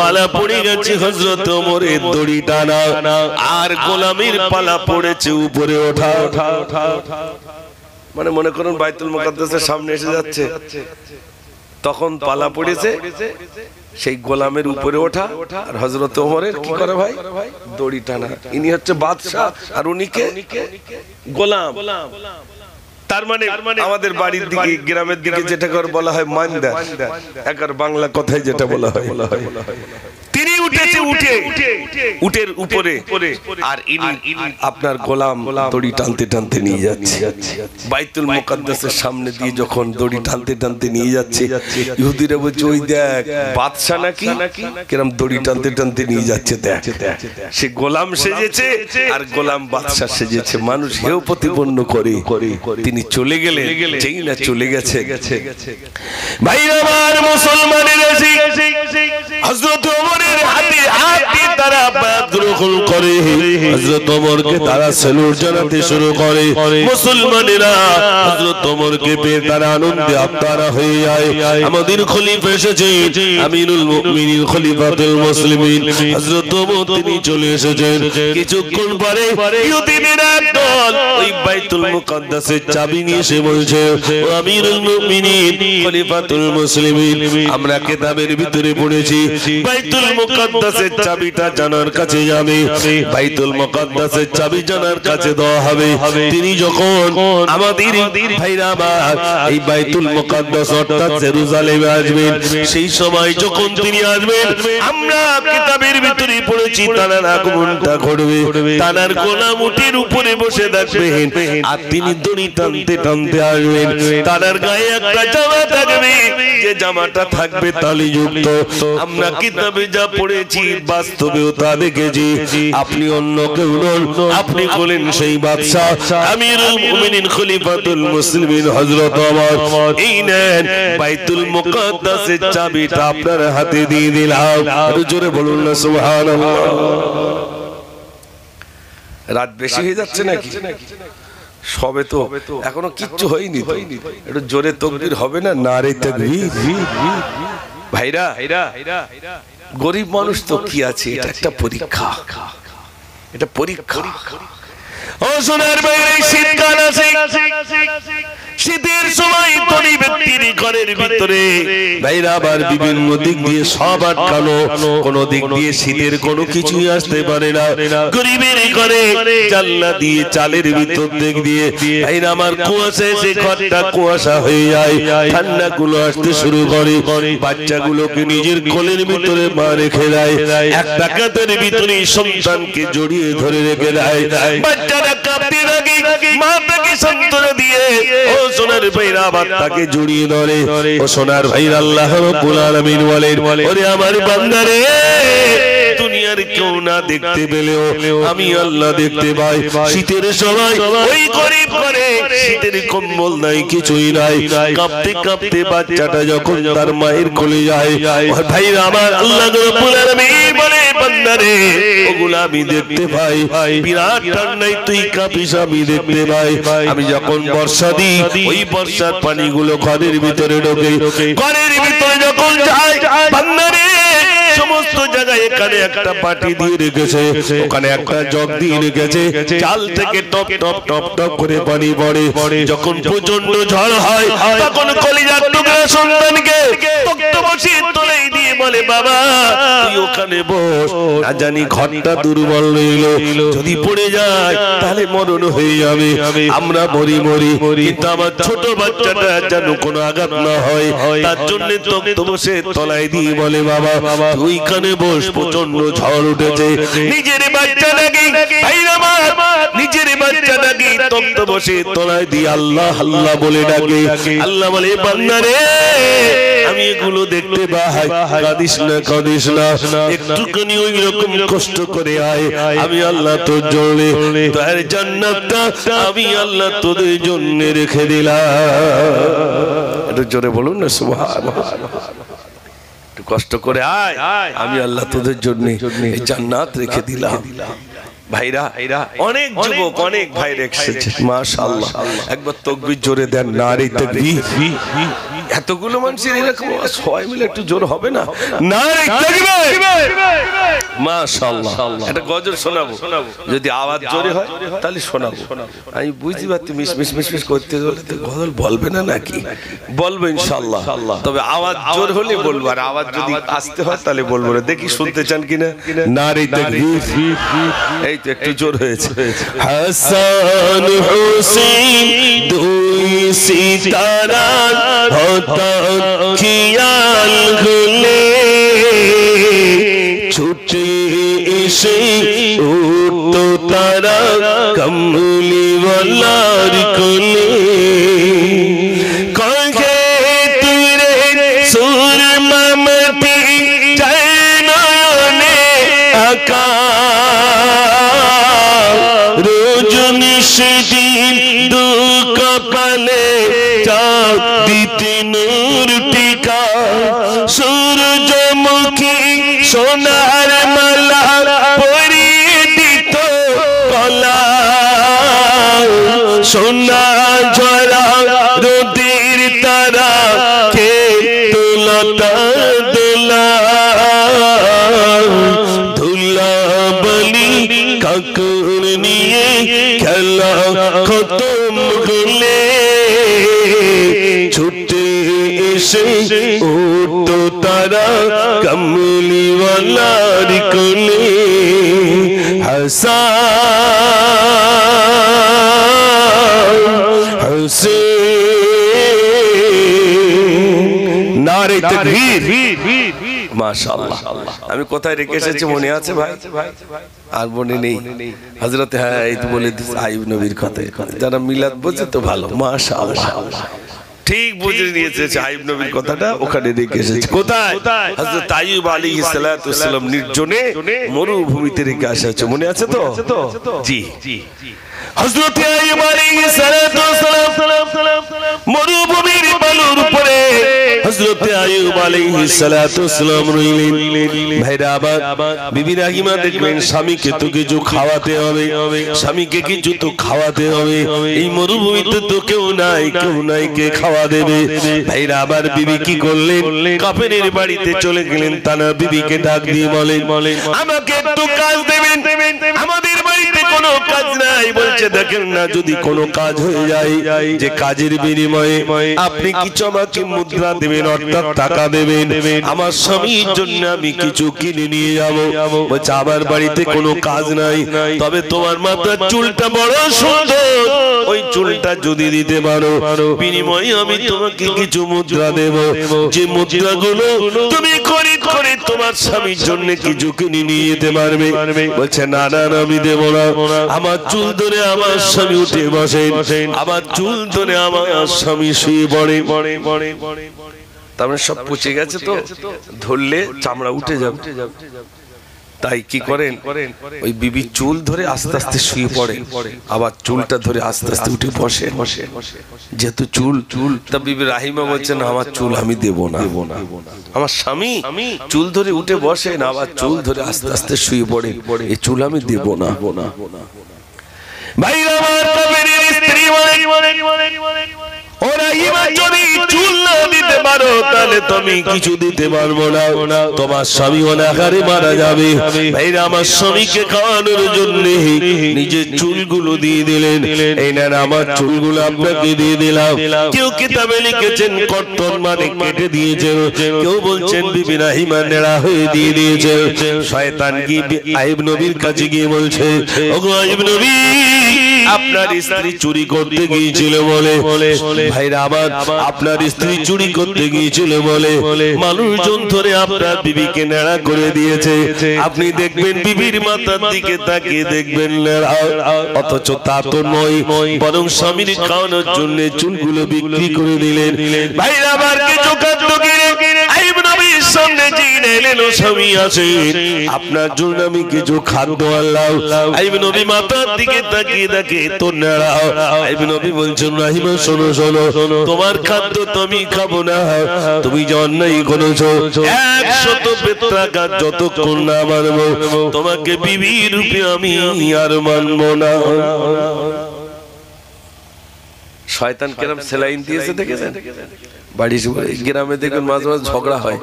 পালা পড়ে গেছে হযরত ওমরের দড়ি টানা, আর গোলামের পালা পড়েছে উপরে ওঠা। মানে মনে করুন বাইতুল মুকাদ্দাসের সামনে এসে যাচ্ছে, তখন পালা পড়েছে সেই গোলামের উপরে ওঠা, আর হযরত ওমরের কি করে ভাই দড়ি টানা। ইনি হচ্ছে বাদশা আর উনিকে গোলাম। তার মানে আমাদের বাড়ির দিকে গ্রামের দিকে যেটা করে বলা হয় মাইন্দা, একার বাংলা কথায় যেটা বলা হয়, তিনি উঠেছে উঠে উটের উপরে আর ইনি আপনার গোলাম দড়ি টানতে টানতে নিয়ে যাচ্ছে বাইতুল মুকাদ্দাসের সামনে দিয়ে যখন দড়ি টানতে টানতে নিয়ে যাচ্ছে ইহুদিরা বলছে ওই দেখ বাদশা নাকি কিরম দড়ি টানতে টানতে নিয়ে যাচ্ছে দেখ সে গোলাম সেজেছে আর গোলাম বাদশা সেজেছে মানুষ হেও প্রতিপন্ন করে তিনি চলে গেলেন যেই না চলে গেছে ভাইরা আমার মুসলমানের আছি হযরত ওমরের হাতে হাত দিয়ে তারা বায়াত গ্রহণ করে হযরত ওমরকে তারা সেলুট জানাতে শুরু করে মুসলমানেরা হযরত ওমরকে পেয়ে তারা আনন্দে আত্মারা হয়ে যায় আমাদের খলিফা এসেছে আমিরুল মুমিনিন খলিফাতুল মুসলিমিন হযরত ওমর তিনি চলে এসেছেন কিছুক্ষণ পরে ইহুদিদের দল ওই বাইতুল মুকাদ্দাসের চাবি নিয়ে এসে বলছে আমিরুল মুমিনিন খলিফাতুল মুসলিমিন আমরা কিতাবের ভিতরে পড়েছি বাইতুল মুকাদ্দাসের চাবিটা জানার কাছে যাবে বাইতুল মুকাদ্দাসের চাবি জানার কাছে দেওয়া হবে তিনি যখন আমাদের ভাইরা আমার এই বাইতুল মুকাদ্দাস অর্থাৎ জেরুজালেমে আসবেন সেই সময় যখন তিনি আসবেন আমরা কিতাবের ভিতরে পড়েছি তার আগমনটা ঘটবে তার গোলাম উটের উপরে বসে থাকবেন আর তিনি দড়ি টানতে টানতে আসবেন তার গায়ে একটা জামা থাকবে যে জামাটা থাকবে তালিযুক্ত আমরা কিতাবে যা পড়েছি বাস্তবেও তা দেখেছি আপনি অন্য কেউ নন আপনি বলেন সেই বাদশা আমিরুল মুমিনিন খলিফাতুল মুসলিমিন হযরত ওমর এই নেন বাইতুল মুকাদ্দাসের চাবিটা আপনার হাতে দিয়ে দিলাম একটু জোরে বলুন না সুবহানাল্লাহ রাত বেশি হয়ে যাচ্ছে নাকি সবে তো এখনো কিচ্ছু হয়নি তো একটু জোরে তাকবীর হবে না নারে তাকবীর ভাইরা গরিব মানুষ তো কি আছে এটা একটা পরীক্ষা এটা পরীক্ষা ও সোনার বাইরে শীতকাল আছে শীতের সময় ধনী ব্যক্তির ঘরের ভিতরে ভাইরা আবার বিভিন্ন দিক দিয়ে সব আটকানো কোন দিক দিয়ে শীতের কোনো কিছুই আসতে পারে না গরিবের ঘরে জানলা দিয়ে চালের ভিতর দিক দিয়ে ভাইরা আমার কুয়াশা এসে ঘরটা কুয়াশা হয়ে যায় ঠান্ডা গুলো আসতে শুরু করে বাচ্চাগুলোকে নিজের কোলের ভিতরে মা রেখে দেয় একটা কাঁধের ভিতরে সন্তানকে জড়িয়ে ধরে রেখে দেয় বাচ্চারা কাঁপতে লাগে মা তাকে সান্ত্বনা দিয়ে ও সোনার ভাইরা বাচ্চাকে জড়িয়ে ধরে ও সোনার ভাইরা আল্লাহ রাব্বুল আলামিন বলেন ওরে আমার বান্দারে দুনিয়ার কেউ না দেখতে পেলেও আমি আল্লাহ দেখতে পাই শীতের সময় ওই গরিব করে শীতের কম্বল নাই কিছুই নাই কাঁপতে কাঁপতে বাচ্চাটা যখন তার মায়ের কোলে যায় ভাইরা আমার আল্লাহ রাব্বুল আলামিন বলে বান্দারে ওগুলা আমি দেখতে পাই বিরাট ঠান্ডায় তুই কাঁপিস আমি দেখতে পাই আমি যখন বর্ষা দিই ওই বর্ষার পানিগুলো ঘরের ভিতরে ঢোকে ঘরের ভিতরে যখন যায় বান্দারে সমস্ত জায়গায় এখানে একটা পাটি দিয়ে রেখেছে ওখানে একটা জগ দিয়ে রেখেছে চাল থেকে টপ টপ টপ টপ করে পানি পড়ে যখন প্রচন্ড ঝড় হয় তখন কলিজার টুকরা সন্তানকে তক্ত বসিয়ে তোলে দিয়ে বলে বাবা তুই ওখানে বস না জানি ঘরটা দুর্বল রইল যদি পড়ে যায় তাহলে মরণ হয়ে যাবে আমরা মরি কিন্তু আমার ছোট বাচ্চাটা যেন কোনো আঘাত না হয় তার জন্য তক্ত বসে তলায় দিয়ে বলে বাবা তুই ওইখানে বস প্রচন্ড ঝড় উঠেছে নিজের বাচ্চা নাকি নিজের বাচ্চা নাকি তক্ত বসে তলায় দিয়ে আল্লাহ আল্লাহ বলে ডাকে আল্লাহ বলে বান্দারে আমি এগুলো দেখতে পাই কাঁদিস না একটুখানি ওই রকম কষ্ট করে আয় আমি আল্লাহ তোর জন্য তার জান্নাতটা আমি আল্লাহ তোদের জন্য রেখে দিলাম একটু জোরে বলুন না সুবহানাল্লাহ কষ্ট করে আয় আমি আল্লাহ তোদের জন্য এই জান্নাত রেখে দিলাম ভাইরা অনেক যুবক অনেক ভাই রেখেছে মাশাআল্লাহ একবার তাকবীর জোরে দেন নারে তাকবীর এতগুলো মানুষের এরকম সবাই মিলে একটু জোর হবে না নারে তাকবীর মাশাআল্লাহ একটা গজল শোনাবো যদি আওয়াজ জোরে হয় তাহলে শোনাবো আমি বুঝতে পারছি মিস করতে গেলে তো গজল বলবে না নাকি বলবো ইনশাআল্লাহ তবে আওয়াজ জোর হলে বলবো আর আওয়াজ যদি আস্তে হয় তাহলে বলবো না দেখি শুনতে চান কিনা নারে তাকবীর এই তো একটু জোর হয়েছে হাসান হুসেইন দুই সিতারা হতা খিয়াল গুলে ছুট এসে উঠতো তারা কামলিওয়ালার কোলে কহে তুই রে সুরমা মাটি যায় নয়নে আকা রজনী সেদিন দুঃখ পালে চাঁদ দিতে নূর টিকা সূর্যমুখী সোনার মালা পরিয়ে দিত কলা সোনা ঝরা রোদের তারা কে তুলতা দোলা ধুলা বলি কাকুর নিয়ে খেলা খতম হলে ছুটে এসে উঠতো তারা কামলিওয়ালার কোলে হাসান হুসেন নারে তাকবীর মাশাআল্লাহ আমি কোথায় রেখে এসেছি মনে আছে ভাই আর মনে নেই হযরত হ্যাঁ এই তো বলে দিস আইয়ুব নবীর কথা যারা মিলাদ বোঝে তো ভালো মাশাআল্লাহ ঠিক বুঝে নিয়েছে আইয়ুব নবীর কথাটা ওখানে রেখে এসেছি কোথায় হযরত আইয়ুব আলাইহিস সালাতু ওয়াস সালাম নির্জনে মরুভূমিতে রেখে এসেছে মনে আছে তো জি হযরত আইয়ুব আলাইহিস সালাতু ওয়াস সালাম মরুভূমির বালুর উপরে হযরত আইয়ুব আলাইহিস সালাতু ওয়াস সালাম রইলেন ভাইরা আবার বিবি রাহিমা দেখবেন স্বামীকে তো কিছু খাওয়াতে হবে স্বামীকে কিছু তো খাওয়াতে হবে এই মরুভূমিতে তো কেউ নাই কে খাওয়া দেবে ভাইরা আবার বিবি কি করলেন কাফেরের বাড়িতে চলে গেলেন তানা বিবিকে ডাক দিয়ে বলেন আমাকে একটু কাজ দেবেন আমাদের বাড়িতে কোনো কাজ নাই বলছে দেখেন না যদি কোনো কাজ হয়ে যায় যে কাজের বিনিময়ে আপনি কিছু আমাকে মুদ্রা দেবেন অর্থাৎ টাকা দেবেন আমার স্বামীর জন্য আমি কিছু কিনে নিয়ে যাব বলছে আমার বাড়িতে কোনো কাজ নাই তবে তোমার মাথার চুলটা বড় সুন্দর ওই চুলটা যদি দিতে পারো বিনিময়ে আমি তোমাকে কিছু মুদ্রা দেব যে মুদ্রাগুলো তুমি খরিদ করে তোমার স্বামীর জন্য কিছু কিনে নিয়ে যেতে পারবে বলছে না না আমি দেব না আমার চুল ধরে আমার স্বামী উঠে বসেন আমার চুল ধরে আমার স্বামী শুয়ে পড়ে তারপরে সব পচে গেছে তো ধরলে চামড়া উঠে যাবে তাই কি করেন ওই বিবি চুল ধরে আস্তে আস্তে শুয়ে পড়ে আবার চুলটা ধরে আস্তে আস্তে উঠে বসে যেহেতু চুল তা বিবি রাহিমা বলছেন আমার চুল আমি দেব না আমার স্বামী চুল ধরে উঠে বসে না আবার চুল ধরে আস্তে আস্তে শুয়ে পড়ে এই চুল আমি দেব না ভাইরা আমার কবিরের স্ত্রী ওরা ইমা যদি চুল না দিতে পারো তাহলে তুমি কিছু দিতে পারবো না তোমার স্বামী অনাহারে মারা যাবে ভাইরা আমার স্বামীকে খাওয়ানোর জন্য নিজের চুলগুলো দিয়ে দিলেন এই নেন আমার চুলগুলো আপনাকে দিয়ে দিলাম কেউ কিতাবে লিখেছেন কর্তন মানে কেটে দিয়েছেন কেউ বলছেন বিবি রাহিমা নেড়া হয়ে দিয়ে দিয়েছে শয়তান কি আইয়ুব নবীর কাছে গিয়ে বলছে ওগো আইয়ুব নবী আপনার স্ত্রী চুরি করতে গিয়েছিল বলে ভাইরা আবার আপনার স্ত্রী চুরি করতে গিয়েছিল বলে মানুষজন ধরে আপনার বিবিকে নেড়া করে দিয়েছে আপনি দেখবেন বিবির মাথার দিকে তাকিয়ে দেখবেন অথচ তা তো নয় বরং স্বামীর খাওয়ানোর জন্য চুলগুলো বিক্রি করে দিলেন ভাইরা আবার কিছু খাদ্য কিনে আইয়ুব নবীর সামনে জিনে এলেন স্বামী আছেন আপনার জন্য আমি কিছু খাদ্য আনলাম আইয়ুব নবী মাথার দিকে তাকিয়ে দেখে তো নেড়া আইয়ুব নবী বলছেন রাহিমা শোনো তোমার খাদ্য তুমি খাবো না তুমি যে অন্যায় করেছো 100 বেত্রাঘাত যতক্ষণ না মানবো তোমাকে বিবি রূপে আমি আর মানবো না শয়তান কেরম সেলাইন দিয়েছে দেখেছেন বাড়ি গ্রামে দেখবেন মাঝে মাঝে ঝগড়া হয়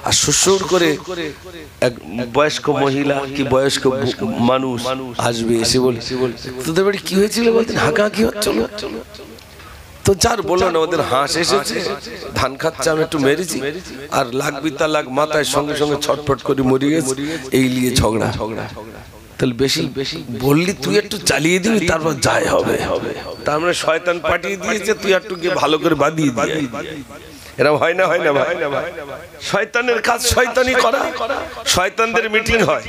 আর সুসুর করে এক বয়স্ক মহিলা কি বয়স্ক মানুষ আসবে এসে বলে তোদের বাড়ি কি হয়েছিল বলতেন হাঁকা কি হচ্ছিল তো যার বললো না ওদের হাঁস এসেছে ধান খাচ্ছে আমি একটু মেরেছি আর লাখ বিতা লাখ মাথায় সঙ্গে সঙ্গে ছটফট করে মরে গেছে এই নিয়ে ঝগড়া তাহলে বেশি বললি তুই একটু চালিয়ে দিবি তারপর যাই হবে তার মানে শয়তান পাঠিয়ে দিয়েছে তুই একটু গিয়ে ভালো করে বাঁধিয়ে দিয়ে এরকম হয় না, হয় না ভাই? শয়তানের কাজ শয়তানি করা, শয়তানদের মিটিং হয়,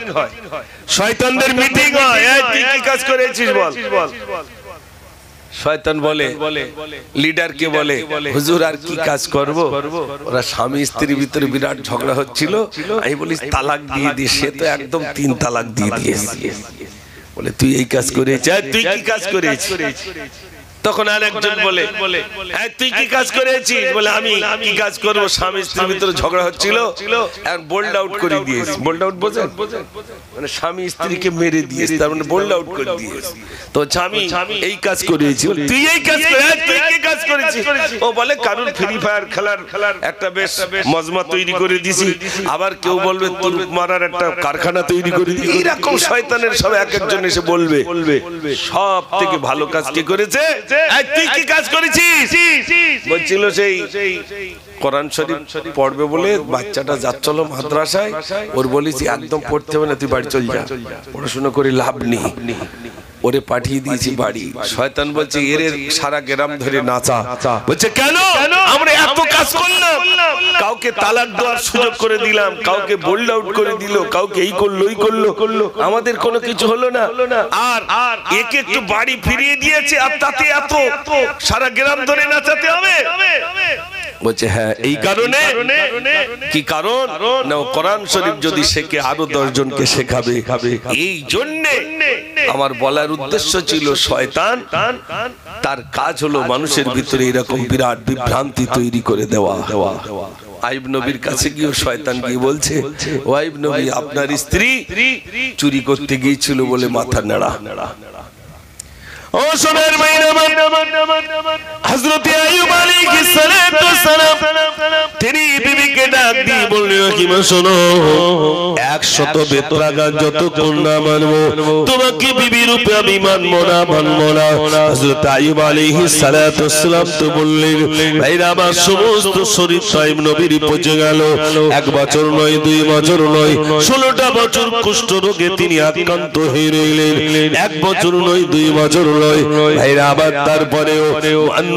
শয়তানদের মিটিং হয়। এই তুই কি কাজ করেছিস বল। শয়তান বলে, লিডারকে বলে, হুজুর আর কি কাজ করব? ওরা স্বামী স্ত্রীর ভিতরে বিরাট ঝগড়া হচ্ছিল। আমি বলি তালাক দিয়ে দিস। সে তো একদম 3 তালাক দিয়ে দিয়েছে। বলে তুই এই কাজ করেছিস, তুই কি কাজ করেছিস? তখন আরেকজন বলে, তুই কি কাজ করেছিস? বলে আমি কি কাজ করব, স্বামী স্ত্রীর ভিতরে ঝগড়া হচ্ছিল, এখন বোল্ড আউট করে দিয়েছি। বোল্ড আউট বোঝেন? মানে স্বামী স্ত্রীকে মেরে দিয়েছে, তার মানে বোল্ড আউট করে দিয়েছে। তো স্বামী এই কাজ করেছি, তুই এই কাজ করে, তুই কি কাজ করেছিস? ও বলে কারণ ফ্রি ফায়ার খেলার একটা বেশ মজমা তৈরি করে দিছি, আবার কেউ বলবে তোর মারার একটা কারখানা তৈরি করে দিই। এইরকম শয়তানের সব এক একজন এসে বলবে। সব থেকে ভালো কাজ কি করেছে? তুই কি কাজ করেছিস? বলছিল সেই কোরআন শরীফ পড়বে বলে বাচ্চাটা যাচ্ছিল মাদ্রাসায়, ওর বলেছি একদম পড়তে হবে না, তুই বাড়ি চল যা, পড়াশোনা করে লাভ নেই। ওরে পাঠিয়ে দিয়েছি বাড়ি। শয়তান বলছে এর সারা গ্রাম ধরে নাচা। বলছে কেন? আমরা এত কাজ করলাম, কাউকে তালাক দেওয়ার সুযোগ করে দিলাম, কাউকে বোল্ড আউট করে দিল, কাউকে এই করলো ওই করলো, আমাদের কোনো কিছু হলো না। আর একে একটু বাড়ি ফিরিয়ে দিয়েছে, আর তাতে এত সারা গ্রাম ধরে নাচাতে হবে? বলছে হ্যাঁ এই কারণে। কি কারণ? না কোরআন শরীফ যদি শেখে আরো 10 জনকে শেখাবে। এই জন্য আমার বলার উদ্দেশ্য ছিল শয়তান তার কাজ হলো মানুষের ভিতরে এরকম বিরাট বিভ্রান্তি তৈরি করে দেওয়া। আইব নবীর কাছে গিয়ে শয়তান গিয়ে বলছে, ও আইব নবী আপনার স্ত্রী চুরি করতে গিয়েছিল বলে মাথা নাড়া। ও সোনার মাইনা, হযরত আইয়ুব আলাইহিস সালাম তিনি বিবিকে ডাক দিয়ে বললেন, কি মা শোনো, 100 বেত্রাগান যতক্ষণ না মানবো তোমাকে বিবি রূপে আমি মানবো না। হযরত আইয়ুব আলাইহিস সালাম তো বললেন, ভাইরা আমার সমস্ত শরীর আইয়ুব নবীর পচে গেল। 1 বছর নয়, 2 বছর নয়, 16টা বছর কুষ্ঠ রোগে তিনি আক্রান্ত হয়ে রইলেন। 1 বছর নয়, 2 বছর নয় ভাইরা, আবার তারপরেও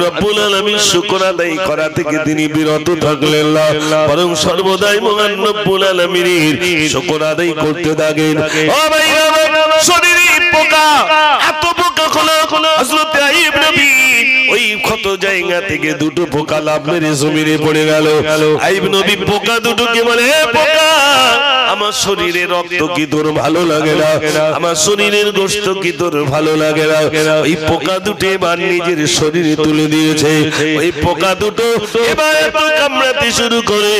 রব্বুল আলামিন শুকর আদায় করা থেকে তিনি বিরত থাকলেন না, বরং সর্বদাই মহান রব্বুল আলামিনের শুকর আদায় করতে থাকেন। ও ভাইরা, শরীরে পোকা, এত পোকা হলো হযরত আইয়ুব নবী ওই ক্ষত জায়গা থেকে 2টো পোকা লাভ মেরে জমিনে পড়ে গেল। আইয়ুব নবী পোকা দুটোকে বলে, পোকা আমার শরীরে রক্ত কি তোর ভালো লাগে না? আমার শরীরের গোশত কি তোর ভালো লাগে না? ওই পোকা দুটো এবার নিজের শরীরে তুলে দিয়েছে। ওই পোকা দুটো এবার এত কামড়াতে শুরু করে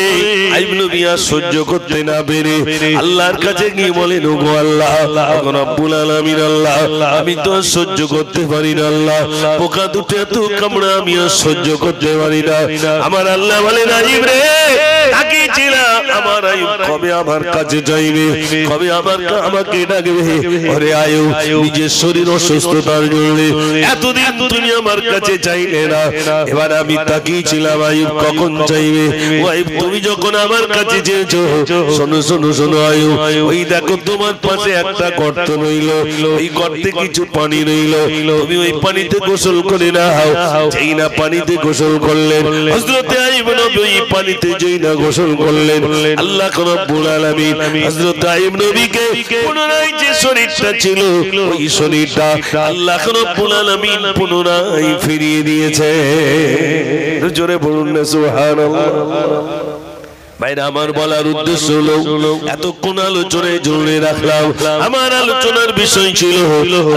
আইয়ুব নবী আর সহ্য করতে না পেরে আল্লাহর কাছে গিয়ে বলেন, ওগো আল্লাহ, ওগো রব্বুল আলামিন, আল্লাহ আমি তো সহ্য করতে পারি না, আল্লাহ পোকা দুটো এত কামড়া আমি আর সহ্য করতে পারি না। আমার আল্লাহ বলেন, আইয়ুব রে, তাকিয়েছিলাম আমার আইয়ুব কবে আমার কাছে যাইবে, কবে আমাকে ডাকবে। ওরে আইয়ুব, নিজের শরীর অসুস্থতার জন্য এতদিন তুমি আমার কাছে চাইলে না, এবার আমি তাকিয়েছিলাম আইয়ুব কখন চাইবে। ও আইয়ুব, তুমি যখন আমার কাছে চেয়েছো, শোনো আইয়ুব, ওই দেখো তোমার পাশে একটা গর্ত রইল, ওই গর্তে কিছু পানি রইল, তুমি ওই পানিতে গোসল করে নাও। যেই না পানিতে গোসল করলেন হযরত আইয়ুব নবী, ওই পানিতে যেই না গোসল করলেন, আল্লাহ রব্বুল আলামিন হযরত আইয়ুব নবীকে পুনরায় যে শরীরটা ছিল ওই শরীরটা আল্লাহ রব্বুল আলামিন পুনরায় ফিরিয়ে দিয়েছে। জোরে বলুন না সুবহানাল্লাহ। ভাইরা, আমার বলার উদ্দেশ্য হলো এতক্ষণ আলোচনায় জুড়ে রাখলাম। আমার আলোচনার বিষয় ছিল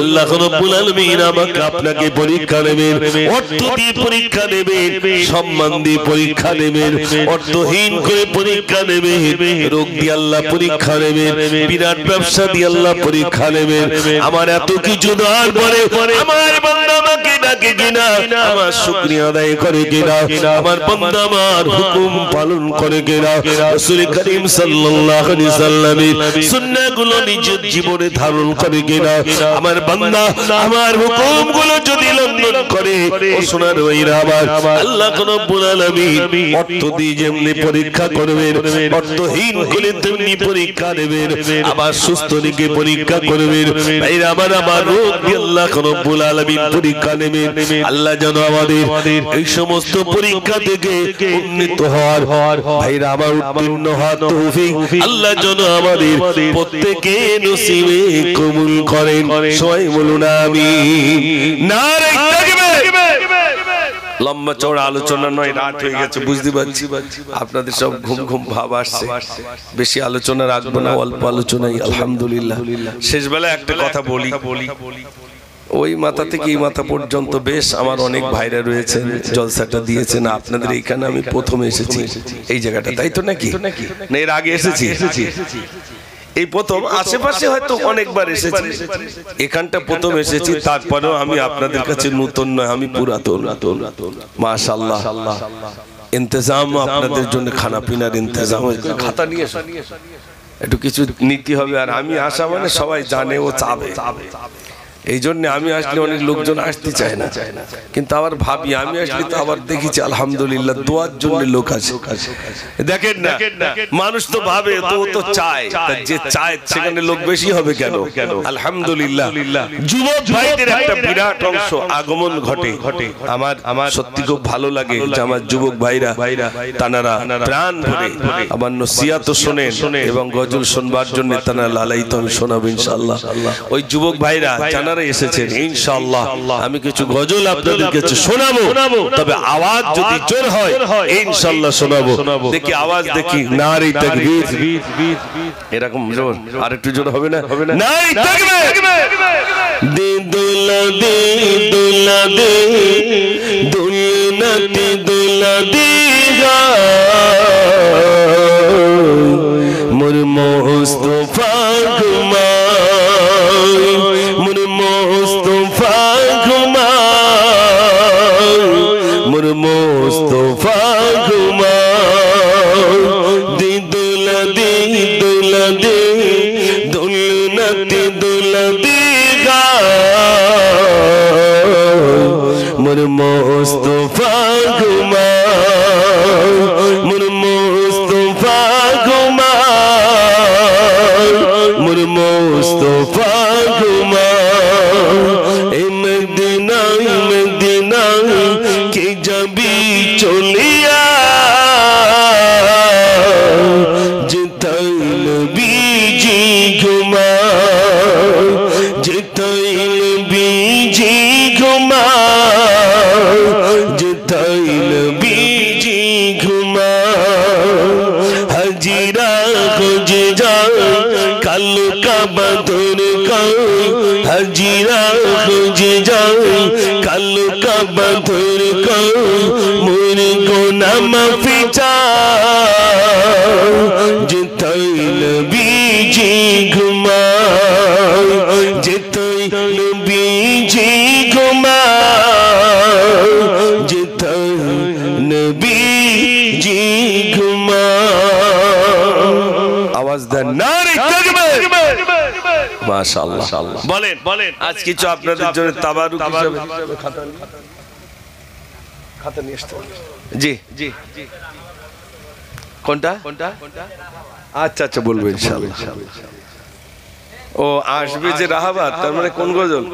আল্লাহ রাব্বুল আলামিন আমাকে আপনাকে পরীক্ষা নেবেন, অর্থ দিয়ে পরীক্ষা নেবেন, সম্মান দিয়ে পরীক্ষা নেবেন, অর্থহীন করে পরীক্ষা নেবেন, রোগ দিয়ে আল্লাহ পরীক্ষা নেবেন, বিরাট ব্যবসা দিয়ে আল্লাহ পরীক্ষা নেবেন। আমার এত কিছু দেওয়ার পরে আমার বান্দা আমাকে ডাকে কিনা, আমার শুকরিয়া আদায় করে কিনা, আমার বান্দা আমার হুকুম পালন করে কিনা, রাসূল করিম সাল্লাল্লাহু আলাইহি সাল্লামের সুন্নাহগুলো নিজের জীবনে ধারণ করে কিনা, আমার বান্দা আমার হুকুমগুলো যদি লঙ্ঘন করে, ও সোনার ভাইরা আমার, আল্লাহ রাব্বুল আলামিন অর্থ দিয়ে যেমনি পরীক্ষা করবেন, অর্থহীন করে তেমনি পরীক্ষা নেবেন, আবার সুস্থ রেখে পরীক্ষা করবেন। ভাইরা আমার রোগ দিয়ে আল্লাহ রাব্বুল আলামিন পরীক্ষা নেবেন। আল্লাহ যেন আমাদের এই সমস্ত পরীক্ষা থেকে উন্নীত হওয়ার ভাইরা আমার উত্তীর্ণ হওয়ার তৌফিক আল্লাহ যেন আমাদের প্রত্যেকে নসিবে কবুল করেন। সবাই বলুন আমিন। নারে তাকবীর। লম্বা চওড়া আলোচনা নয়, রাত হয়ে গেছে বুঝতে পারছি, আপনাদের সব ঘুম ঘুম ভাব আসছে, বেশি আলোচনা রাখবো না, অল্প আলোচনাই। আলহামদুলিল্লাহ শেষ বেলায় একটা কথা বলি, ওই মাথা থেকে এই মাথা পর্যন্ত বেশ আমার অনেক ভাইরা রয়েছেন, জলসাটা দিয়েছেন, আপনাদের এইখানে আমি প্রথম এসেছি এই জায়গাটা, তাই তো নাকি? না এর আগে এসেছি? এই প্রথম, আশেপাশে হয়তো অনেকবার এসেছি, এখানটা প্রথম এসেছি, তারপরেও আমি আপনাদের কাছে নতুন নয়, আমি পুরাতন। মাশাআল্লাহ ইন্তজাম আপনাদের জন্য, খানা পিনার ইন্তজাম, খাতা নিয়ে একটু কিছু নীতি হবে। আর আমি আসা মানে সবাই জানে ও চাবে, এই জন্য আমি আসলে অনেক লোকজন আসতে চায় না, কিন্তু আবার ভাবি আমি আসলে তো আবার দেখেছি আলহামদুলিল্লাহ দোয়ার জন্য লোক আছে। দেখেন না, মানুষ তো ভাবে তো তো চায়, যে চায় সেখানে লোক বেশি হবে কেন? আলহামদুলিল্লাহ যুবক ভাইদের একটা বিরাট অংশ আগমন ঘটে। আমার সত্যি খুব ভালো লাগে যে আমার যুবক ভাইরা তানারা প্রাণ ভরে আমার নসিহত শোনেন এবং গজল শুনবার জন্য তারা লালায়িত আমি শোনাবো ইনশাআল্লাহ। ওই যুবক ভাইরা জানারা এসেছেন ইনশাআল্লাহ, আমি কিছু গজল আপনাদের কাছে শোনাবো, তবে আওয়াজ যদি জোর হয় ইনশাআল্লাহ শোনাবো। দেখি আওয়াজ, দেখি নারে তাকবীর, এরকম জোর, আর একটু জোর হবে না? নারে তাকবীর। দে দোলা দে দোলা দে দুলনাতে দোলা দে গা মোর মুস্তাফা ঘুমায়, মোর মুস্তাফা ঘুমায়, মোর মুস্তাফা ঘুমায়। দে দোলা দে দোলা দে দুলনাতে দোলা দে গা মোর মুস্তাফা ঘুমায়, মোর মুস্তাফা ঘুমায়, মোর মুস্তাফা ঘুমায়। এই মদিনায় মদিনায় কে যাবি চলিয়া, যেথায় নবীজি ঘুমায়, যেথায় নবীজি ঘুমায়, যেথায় নবীজি ঘুমায়। হাজিরা খুঁজে যায় কালো কাবা ধরে কয়, হাজিরা খুঁজে যায় কালো কাবা ধরে কয়, মোর গুনাহ মাফি চায়, যেথায় নবীজি ঘুমায়, যেথায় নবীজি ঘুমায়, যেথায় নবীজি ঘুমায়। আওয়াজ দেন নারে তাকবীর। মাশাআল্লাহ। বলেন বলেন আজ কিছু আপনাদের জন্য তাবারুক হিসেবে খাতা নিয়ে আসতে। জি জি, কোনটা? আচ্ছা আচ্ছা বলবো ইনশাআল্লাহ। ও আসবে যে রাহাবাত, তার মানে কোন গজল?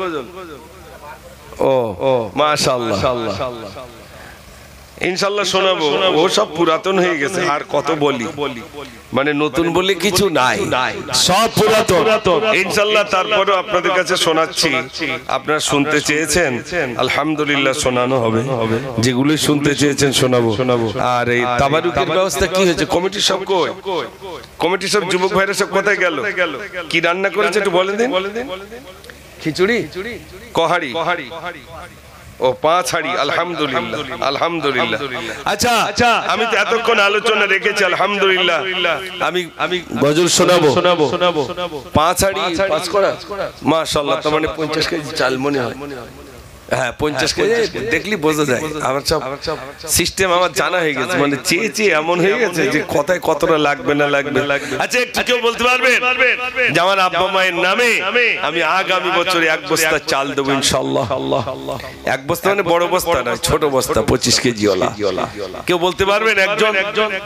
ও মাশাআল্লাহ ইনশাআল্লাহ শোনাবো। ও সব পুরাতন হয়ে গেছে, আর কত বলি, মানে নতুন বলে কিছু নাই, সব পুরাতন ইনশাআল্লাহ। তারপরে আপনাদের কাছে শোনাচ্ছি, আপনারা শুনতে চেয়েছেন আলহামদুলিল্লাহ শোনানো হবে, যেগুলো শুনতে চেয়েছেন শোনাবো। আর এই তাবারুকের ব্যবস্থা কি হয়েছে? কমিটি সব কই? কমিটি সব যুবক ভাইরা সব কোথায় গেল? কি রান্না করেছে একটু বলে দিন। খিচুড়ি, কহাড়ি, ও 5 হাড়ি। আলহামদুলিল্লাহ আলহামদুলিল্লাহ। আচ্ছা আচ্ছা, আমি তো এতক্ষণ আলোচনা রেখেছি আলহামদুলিল্লাহ, আমি গজল শোনাবো। 5 হাড়ি 5 করা মাশাআল্লাহ, তার মানে 50 কেজি চাল মনে হয়। হ্যাঁ 50 কেজি, দেখলি বোঝা যায়। আমার সব সিস্টেম আমার জানা হয়ে গেছে, মানে চেয়ে চেয়ে এমন হয়ে গেছে যে কথায় কতটা লাগবে না লাগবে। আচ্ছা একটু কেউ বলতে পারবেন যে আমার আব্বা মায়ের নামে আমি আগামী বছরে 1 বস্তা চাল দেবো ইনশাআল্লাহ? 1 বস্তা মানে বড় বস্তা না, ছোট বস্তা 25 কেজি ওলা। কেউ বলতে পারবেন একজন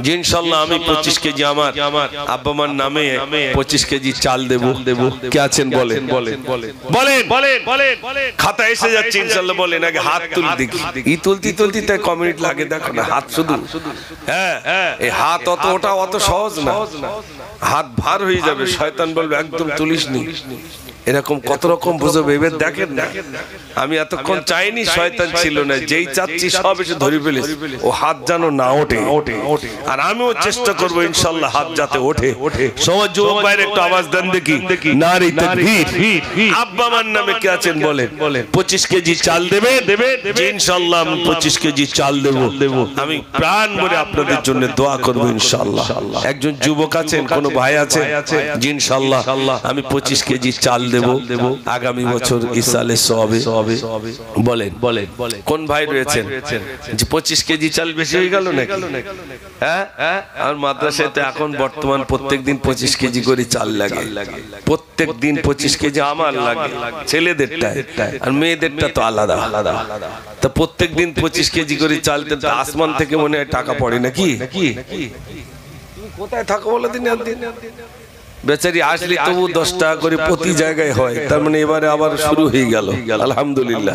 যে ইনশাআল্লাহ আমি 25 কেজি আমার আব্বা মার নামে 25 কেজি চাল দেবো? কে আছেন বলেন বলেন বলেন। খাতা এসে যাচ্ছে ইনশাআল্লাহ বলেন আগে হাত তুল দেখি ই তুলতি তাই কমিউনিট লাগে দেখো না হাত শুধু হ্যাঁ এই হাত অত সহজ না হাত ভার হয়ে যাবে শয়তান বলবে একদম তুলিসনি এরকম কত রকম বুঝবে এবার দেখেন না আমি এতক্ষণ চাইনি শয়তান ছিল না যেই চাচ্ছি সব এসে ধরে ফেলেছে ও হাত যেন না ওঠে আর আমিও চেষ্টা করব ইনশাআল্লাহ হাত যাতে ওঠে সমাজ যুবক ভাইয়ের একটু আওয়াজ দেন দেখি নারী তাকবীর আব্বা আমার নামে কে আছেন বলেন 25 কেজি চাল দেবে জি ইনশাআল্লাহ আমি 25 কেজি চাল দেব আমি প্রাণ ভরে আপনাদের জন্য দোয়া করব ইনশাআল্লাহ একজন যুবক আছেন কোন ভাই আছে জি ইনশাআল্লাহ আমি 25 কেজি চাল দেব আগামী বছর ইসালে সওয়াবে বলেন কোন ভাই রয়েছেন যে 25 কেজি চাল বেশি হয়ে গেল নাকি হ্যাঁ আর মাদ্রাসায় তো এখন বর্তমান প্রত্যেকদিন 25 কেজি করে চাল লাগে প্রত্যেকদিন 25 কেজি আমার লাগে ছেলেদেরটা আর মেয়েদেরটা তো আলাদা তা প্রত্যেকদিন 25 কেজি করে চাল তো আসমান থেকে মনে হয় টাকা পড়ে নাকি তুমি কোথায় থাকো বলো দিন বেচারি আসলে তবু 10 টাকা করে প্রতি জায়গায় হয় তার মানে এবারে আবার শুরু হয়ে গেল আলহামদুলিল্লাহ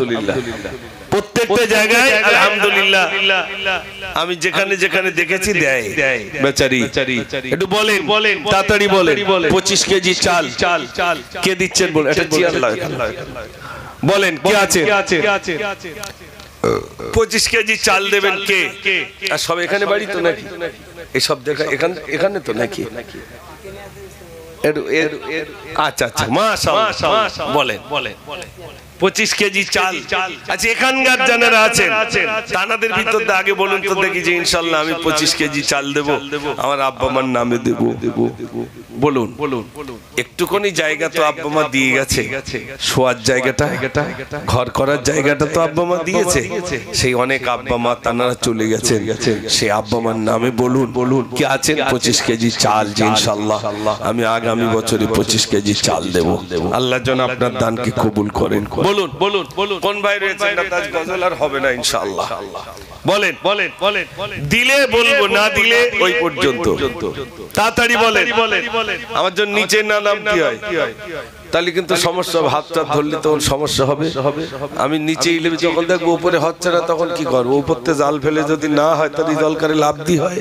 প্রত্যেকটা জায়গায় আলহামদুলিল্লাহ আমি যেখানে দেখেছি দেয় বেচারি একটু বলেন তাড়াতাড়ি বলেন 25 কেজি চাল কে দিচ্ছেন বলেন এটা চেয়ার লাগে বলেন কে আছে 25 কেজি চাল দেবেন কে আর সব এখানে বাড়ি তো নাকি এসব দেখা এখানে তো নাকি আচ্ছা মাশাআল্লাহ বলেন 25 কেজি চাল আচ্ছা এখানকার যারা আছেন তানাদের ভিতর আগে বলুন তো দেখি যে ইনশাআল্লাহ আমি 25 কেজি চাল দেব আমার আব্বা মার নামে দেব বলুন একটুখানি জায়গা তো আব্বা মা দিয়ে গেছে শোয়ার জায়গাটা ঘর করার জায়গাটা তো আব্বা মা দিয়েছে সেই অনেক আব্বা মা তানারা চলে গেছেন সেই আব্বা মার নামে বলুন কি আছেন 25 কেজি চাল ইনশাআল্লাহ আমি আগামী বছরে 25 কেজি চাল দেব আল্লাহ যেন আপনার দানকে কবুল করেন বলুন কোন ভাই রয়েছেন না তাজ গজল আর হবে না ইনশাআল্লাহ বলেন দিলে বলবো না দিলে ওই পর্যন্ত তাড়াতাড়ি বলেন আমার জন্য নিচে না নাম কি হয় তাহলে কিন্তু সমস্যা হাতটা ধরলে তখন সমস্যা হবে আমি নিচে ইলেবে যখন দেখবো উপরে হচ্ছে না তখন কি করবো উপরতে জাল ফেলে যদি না হয় তাহলে জলকারে লাভ দি হয়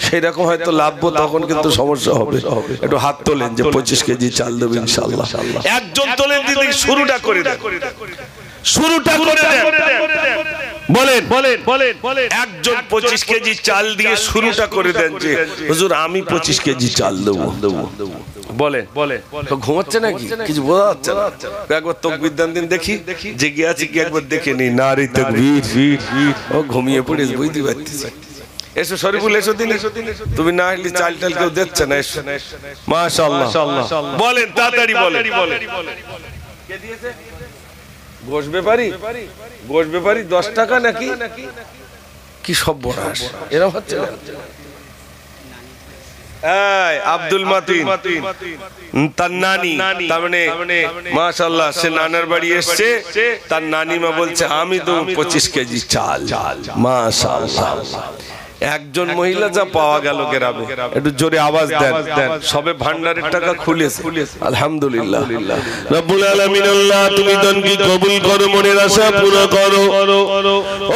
সেই রকম হয়তো লাভবো তখন কিন্তু সমস্যা হবে একটু হাত তোলেন যে 25 কেজি চাল দেবো ইনশাআল্লাহ একজন তোলেন দিদি শুরুটা করে দেন বলেন একজন 25 কেজি চাল দিয়ে শুরুটা করে দেন যে হুজুর আমি 25 কেজি চাল দেবো বলেন তো ঘুমাচ্ছে নাকি কিছু বোঝা যাচ্ছে না একবার তাকবীর দেন দিন দেখি জেগে আছে কি একবার দেখে নি নারী তাকবীর ও ঘুমিয়ে পড়েছে বুঝতে পারতেছি এসো শরীফুল এসো দিন তুমি না হলে চাল কেউ দিচ্ছে না এসো মাশাআল্লাহ বলেন তাড়াতাড়ি বলেন কে দিয়েছে গোশ ব্যাপারী 10 টাকা নাকি কি সব বড়াস এরকম হচ্ছে আব্দুল মাতিন তার নানি তার মানে মাশাআল্লাহ সে নানার বাড়ি এসছে তার নানিমা বলছে আমি দেব 25 কেজি চাল মাশাআল্লাহ একজন মহিলা যা পাওয়া গেল গ্রামে একটু জোরে আওয়াজ দেন সবে ভান্ডারের টাকা খুলেছে আলহামদুলিল্লাহ রব্বুল আলামিন আল্লাহ তুমি দানকে কবুল করো মনের আশা পুরো করো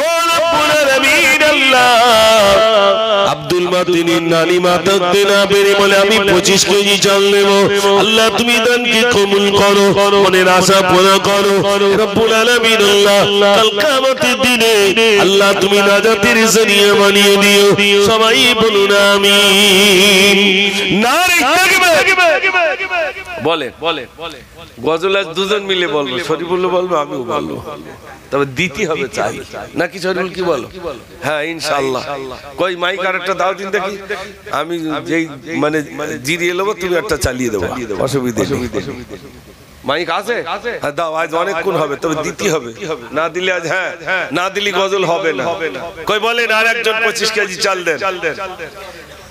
ও রব্বুল আলামিন আল্লাহ আব্দুল মাতিনের নানি মাতা দেনা বেরে বলে আমি 25 কেজি চাল নেব আল্লাহ তুমি দানকে কবুল করো মনের আশা পুরো করো রব্বুল আলামিন আল্লাহ কাল কিয়ামতের দিনে আল্লাহ তুমি নাজাতের জরিয়া বানিয়ে দিও সবাই বলুন আমিন নারী তাকবীর বলেন গজল আজ দুজন মিলে বলবো শরীফুল বলবো আমিও বলবো তবে দিতে হবে চাই নাকি শরীফুল কি বলো হ্যাঁ ইনশাআল্লাহ কই মাইক আরেকটা দাও দিন দেখি আমি যেই মানে জিরিয়ে নেবো তুমি একটা চালিয়ে দেবো অসুবিধা নেই মাইক আছে দাও আজ অনেকক্ষণ হবে তবে দিতে হবে না দিলে আজ হ্যাঁ না দিলে গজল হবে না কই বলেন আর একজন 25 কেজি চাল দেন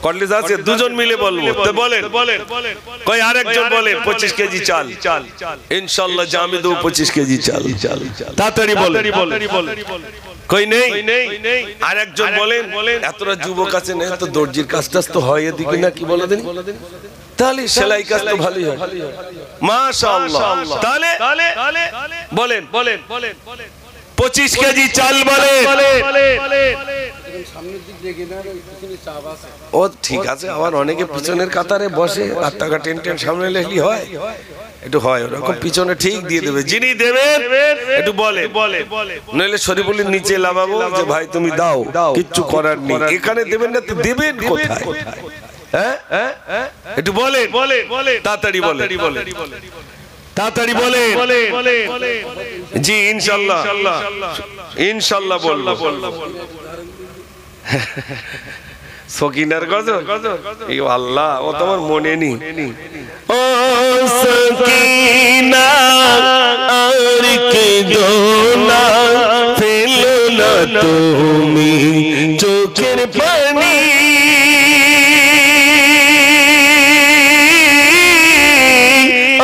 কলেজ আছে দুজন মিলে বলবো তো বলেন কই আরেকজন বলেন 25 কেজি চাল ইনশাআল্লাহ আমি দেব 25 কেজি চাল তাড়াতাড়ি বলেন কই নেই আরেকজন বলেন এতটা যুবক আছে না তো দর্জির কাজটা তো হয় এদিকে না কি বলে দেন তাহলে সেলাই কাজ তো ভালোই হয় মাশাআল্লাহ। তাহলে বলেন 25 কেজি চাল বলেন। ও ঠিক আছে, আবার অনেকে পিছনের কাতারে বসে আর টাকা টেন সামনে লেখলি হয়, একটু হয় ওরকম পিছনে ঠিক দিয়ে দেবে, যিনি দেবেন একটু বলে, নইলে শরীফুলের নিচে লাগাবো যে ভাই তুমি দাও, কিচ্ছু করার নেই। এখানে দেবেন না তো দেবেন কোথায়? হ্যাঁ একটু বলে তাড়াতাড়ি বলে, তাড়াতাড়ি বলে। জি ইনশাল্লাহ বলবো। সকিনার গজল, এই আল্লাহ ও তোমার মনে নেই। ও সকিনা আর কেঁদো না, ফেলো না তুমি চোখের পানি,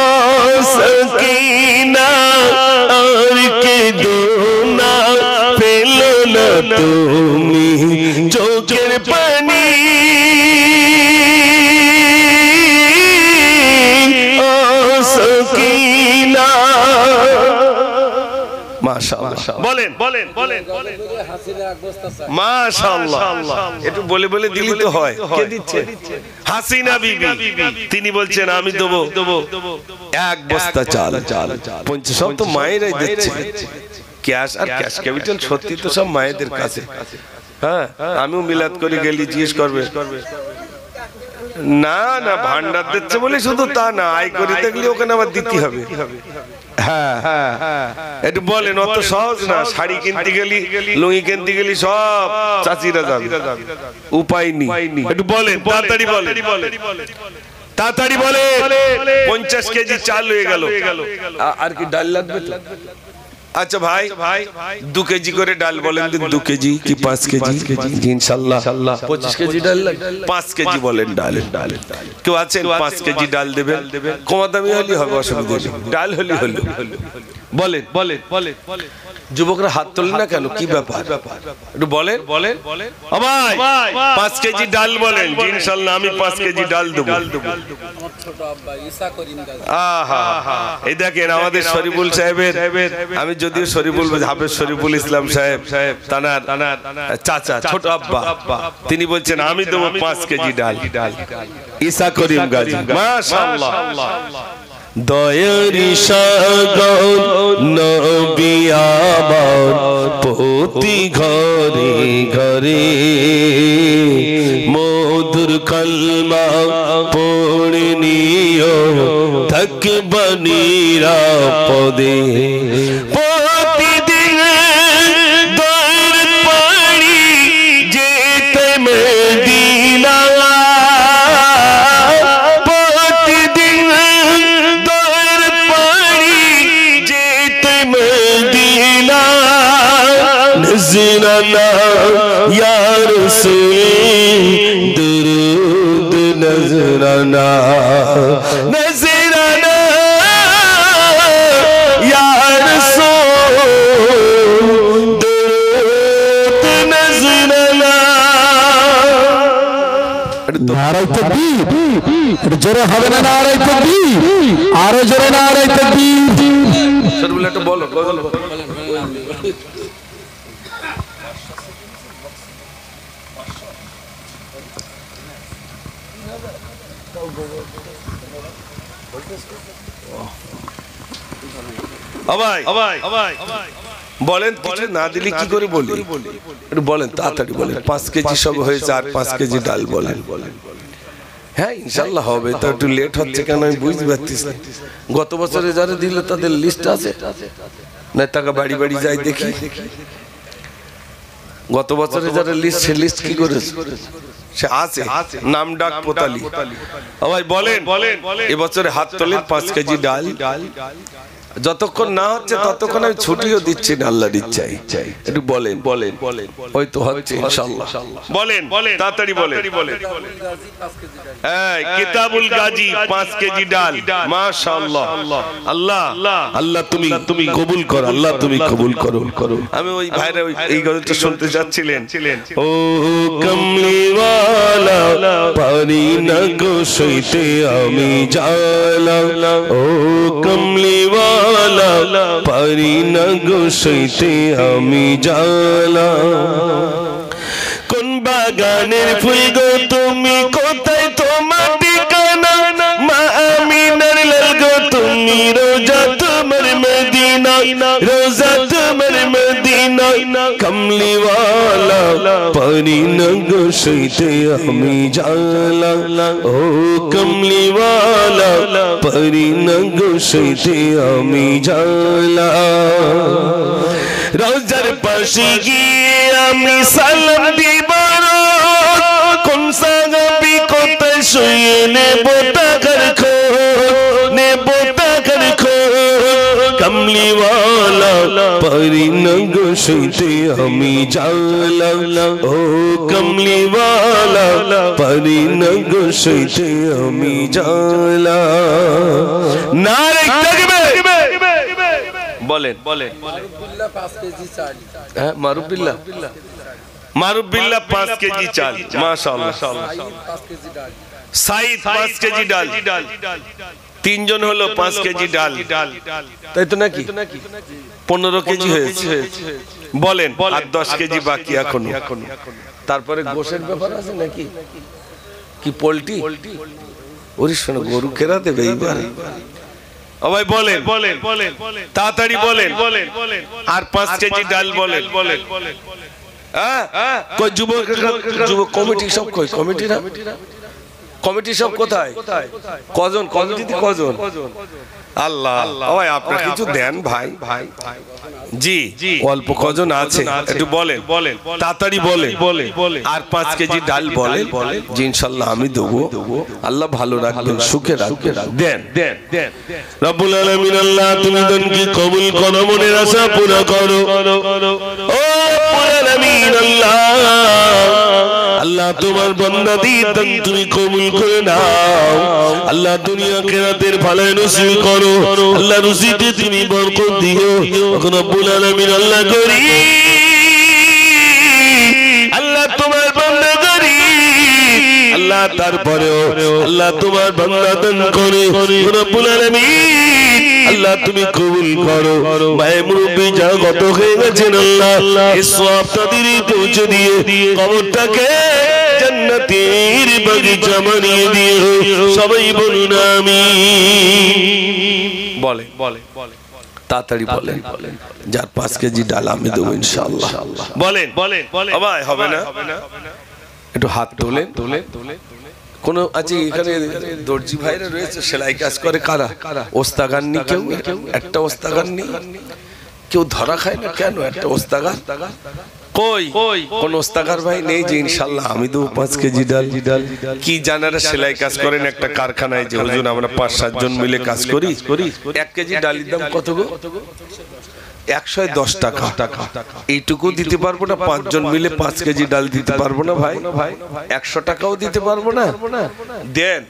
ও সকিনা আর কেঁদো না, ফেলো না তুমি চোখের পানি, ও সকিনা। মাশাআল্লাহ বলেন মাশাআল্লাহ। একটু বলে দিলি তো হয়। কে দিচ্ছে? হাসিনা বিবি। তিনি বলছেন আমি দেবো 1 বস্তা চাল। 50 সব তো মায়েরাই দিচ্ছে, ক্যাশ আর ক্যাশ ক্যাপিটাল সত্যি তো সব মায়েদের কাছে। হ্যাঁ আমিও মিলাদ করে গেলি জিজ্ঞেস করবে, না ভান্ডার দিচ্ছে বলে শুধু তা না, আয় করে দেখলে ওখানে আবার দিতে হবে। হ্যাঁ একটু বলেন, অত সহজ না। শাড়ি কিনতে গেলি, লুঙ্গি কিনতে গেলি সব চাচিরা যাবে, উপায় নেই। একটু বলেন তাড়াতাড়ি বলে। 50 কেজি চাল হয়ে গেল, আর কি ডাল লাগবে তো? আচ্ছা ভাই 2 কেজি করে ডাল বলেন, 2 কেজি কি 5 কেজি? ইনশাআল্লাহ 25 কেজি ডাল, 5 কেজি বলেন ডাল। কেউ আছেন 5 কেজি ডাল দেবেন? কমা দামি হলে হবে, অসুবিধা নেই, ডাল হলে হলো। বলেন যুবকরা হাত তোলেন না কেন, কি ব্যাপার? একটু বলেন ও ভাই 5 কেজি ডাল বলেন। ইনশাআল্লাহ আমি 5 কেজি ডাল দেব। আহা এই দেখেন আমাদের শরীফুল সাহেবের, আমি যদিও শরীফুল হাফেজ শরীফুল ইসলাম সাহেব তানার চাচা ছোট আব্বা, তিনি বলছেন আমি দেবো 5 কেজি ডাল। ঈসা করিম গাজী মাশাআল্লাহ। দয়ারি সাগর নবী আমার প্রতি ঘরে ঘরে, মধুর কলমা পড়ে নিও থাকবা নিরাপদে, প্রতিদিন দর পাড়ি যেতে মদিনা, नज़राना या रसूल दुरूद नज़राना, नज़राना या रसूल दुरूद नज़राना। नाराय तकबीर, जोरे হবে না নারায়ে তাকবীর, আরো জোরে নারায়ে তাকবীর। শরীফুল একটু বলো গজল বলো। বলেন কিছু না দিলে কি করে বলি, একটু বলেন তাড়াতাড়ি বলেন। 5 কেজি সব হয়েছে আর 5 কেজি ডাল বলেন। হ্যাঁ ইনশাআল্লাহ হবে, তো একটু লেট হচ্ছে কেন আমি বুঝতে পারতেছি না। গত বছরে যারা দিল তাদের লিস্ট আছে না? টাকা বাড়ি যাই দেখি, গত বছরে যারা লিস্ট, সে লিস্ট কি করেছে? সে আছে নাম ডাক পোতালি। ভাই বলেন এবছরে হাত তোলেন 5 কেজি ডাল যতক্ষণ না হচ্ছে ততক্ষণ আমি ছুটিও দিচ্ছি না, আল্লাহর ইচ্ছায়। একটু বলেন বলেন বলেন, ওই তো হচ্ছে ইনশাআল্লাহ। বলেন তাড়াতাড়ি বলেন। এই কিতাবুল গাজী 5 কেজি ডাল, মাশাআল্লাহ। আল্লাহ আল্লাহ তুমি কবুল করো, আল্লাহ তুমি কবুল করো। আমি ওই ভাইরা এই গজলটা শুনতে যাচ্ছিলেন। ও কমলিওয়ালা পারি না গো সইতে আমি জ্বালা, ও কমলিওয়ালা পারি না গো সইতে আমি জ্বালা। কোন বাগানের ফুল গো তুমি, কোথায় তোমার ঠিকানা, মা আমিনার লাল গো তুমি, রোজা তোমার মদিনা, রোজা তোমার মদিনা। কমলিওয়ালা পারি না গো সইতে আমি জ্বালা, ও কমলিওয়ালা পারি না গো সইতে আমি জ্বালা। রোজার পাশে গিয়ে আমি সালাম দিব, কোন সাহাবী কোথায় শুয়ে নেব টাকার খোঁজ, নেব টাকার খোঁজ। কমলিওয়ালা পারি না গো সইতে আমি জ্বালা, ও কমলিওয়ালা পারি না গো সইতে আমি জ্বালা। নারে তাকবীর বলেন বলেন। হ্যাঁ মারুবিল্লাহ, মারুবিল্লাহ 5 কেজি চাল, মাশাআল্লাহ। সাইদ 5 কেজি ডাল, তিনজন হলো 5 কেজি ডাল, তাই তো নাকি? 15 কেজি হয়েছে। বলেন আর 10 কেজি বাকি এখনো। তারপরে গোশের ব্যাপার আছে নাকি? কি পোল্ট্রি? ওরে শোনো, গরু কেরা দেবে এইবার? ও ভাই বলেন তাড়াতাড়ি বলেন। আর 5 কেজি ডাল বলেন। হ্যাঁ কই যুবক কমিটি সব কই? কমিটি সব কোথায়? কজন কমিটিতে কজন? আল্লাহ ভাই আপনারা কিছু দেন ভাই। জি অল্প কজন আছে, একটু বলেন তাড়াতাড়ি বলেন। আর 5 কেজি ডাল বলেন, জি ইনশাআল্লাহ আমি দেবো। আল্লাহ ভালো রাখবেন, সুখে রাখবেন। দেন দেন দেন। রব্বুল আলামিন আল্লাহ তুমি দানকে কবুল করো, মনের আশা পুরো করো। ও রব্বুল আলামিন আল্লাহ, আল্লাহ তোমার বান্দাদের দান তুমি কবুল করে নাও। আল্লাহ দুনিয়া আখিরাতের ভালো নসিব করো, আল্লাহ রুজিতে তুমি বরকত দিও। রব্বুল আলামিন আল্লাহ করি, আল্লাহ তোমার বান্দা করি, আল্লাহ তারপরেও আল্লাহ তোমার বান্দা দান করে। রব্বুল আলামিন আল্লাহ তুমি কবুল করো। ভাই মুরব্বি যা গত হয়ে গেছেন আল্লাহ এই সওয়াব তাদের পৌঁছে দিয়ে কবরটাকে জান্নাতের বাগিচা বানিয়ে দিয়ে সবাই বলুন আমিন। বলে তাড়াতাড়ি বলেন। যার 5 কেজি ডাল আমি দেবো ইনশাআল্লাহ। বলেন ভাই হবে না? একটু হাত তোলেন। কোন আছে এখানে দর্জি ভাইরা রয়েছে, সেলাই কাজ করে? কারা? ওস্তাগার নি কেউ? একটা ওস্তাগার নি? কেউ ধরা খায় না কেন? একটা ওস্তাগার কই? কোন ওস্তাগার ভাই নেই? যে ইনশাআল্লাহ আমি দেবো 5 কেজি ডাল। কি জানারা সেলাই কাজ করেন একটা কারখানায়, যে হুজুর আমরা 5-7 জন মিলে কাজ করি, 1 কেজি ডালের দাম কত গো? 110 টাকা। এইটুকু দিতে পারবো না? 5 জন মিলে 5 কেজি ডাল দিতে পারবো না ভাই? 100 টাকাও দিতে পারবো না? দেন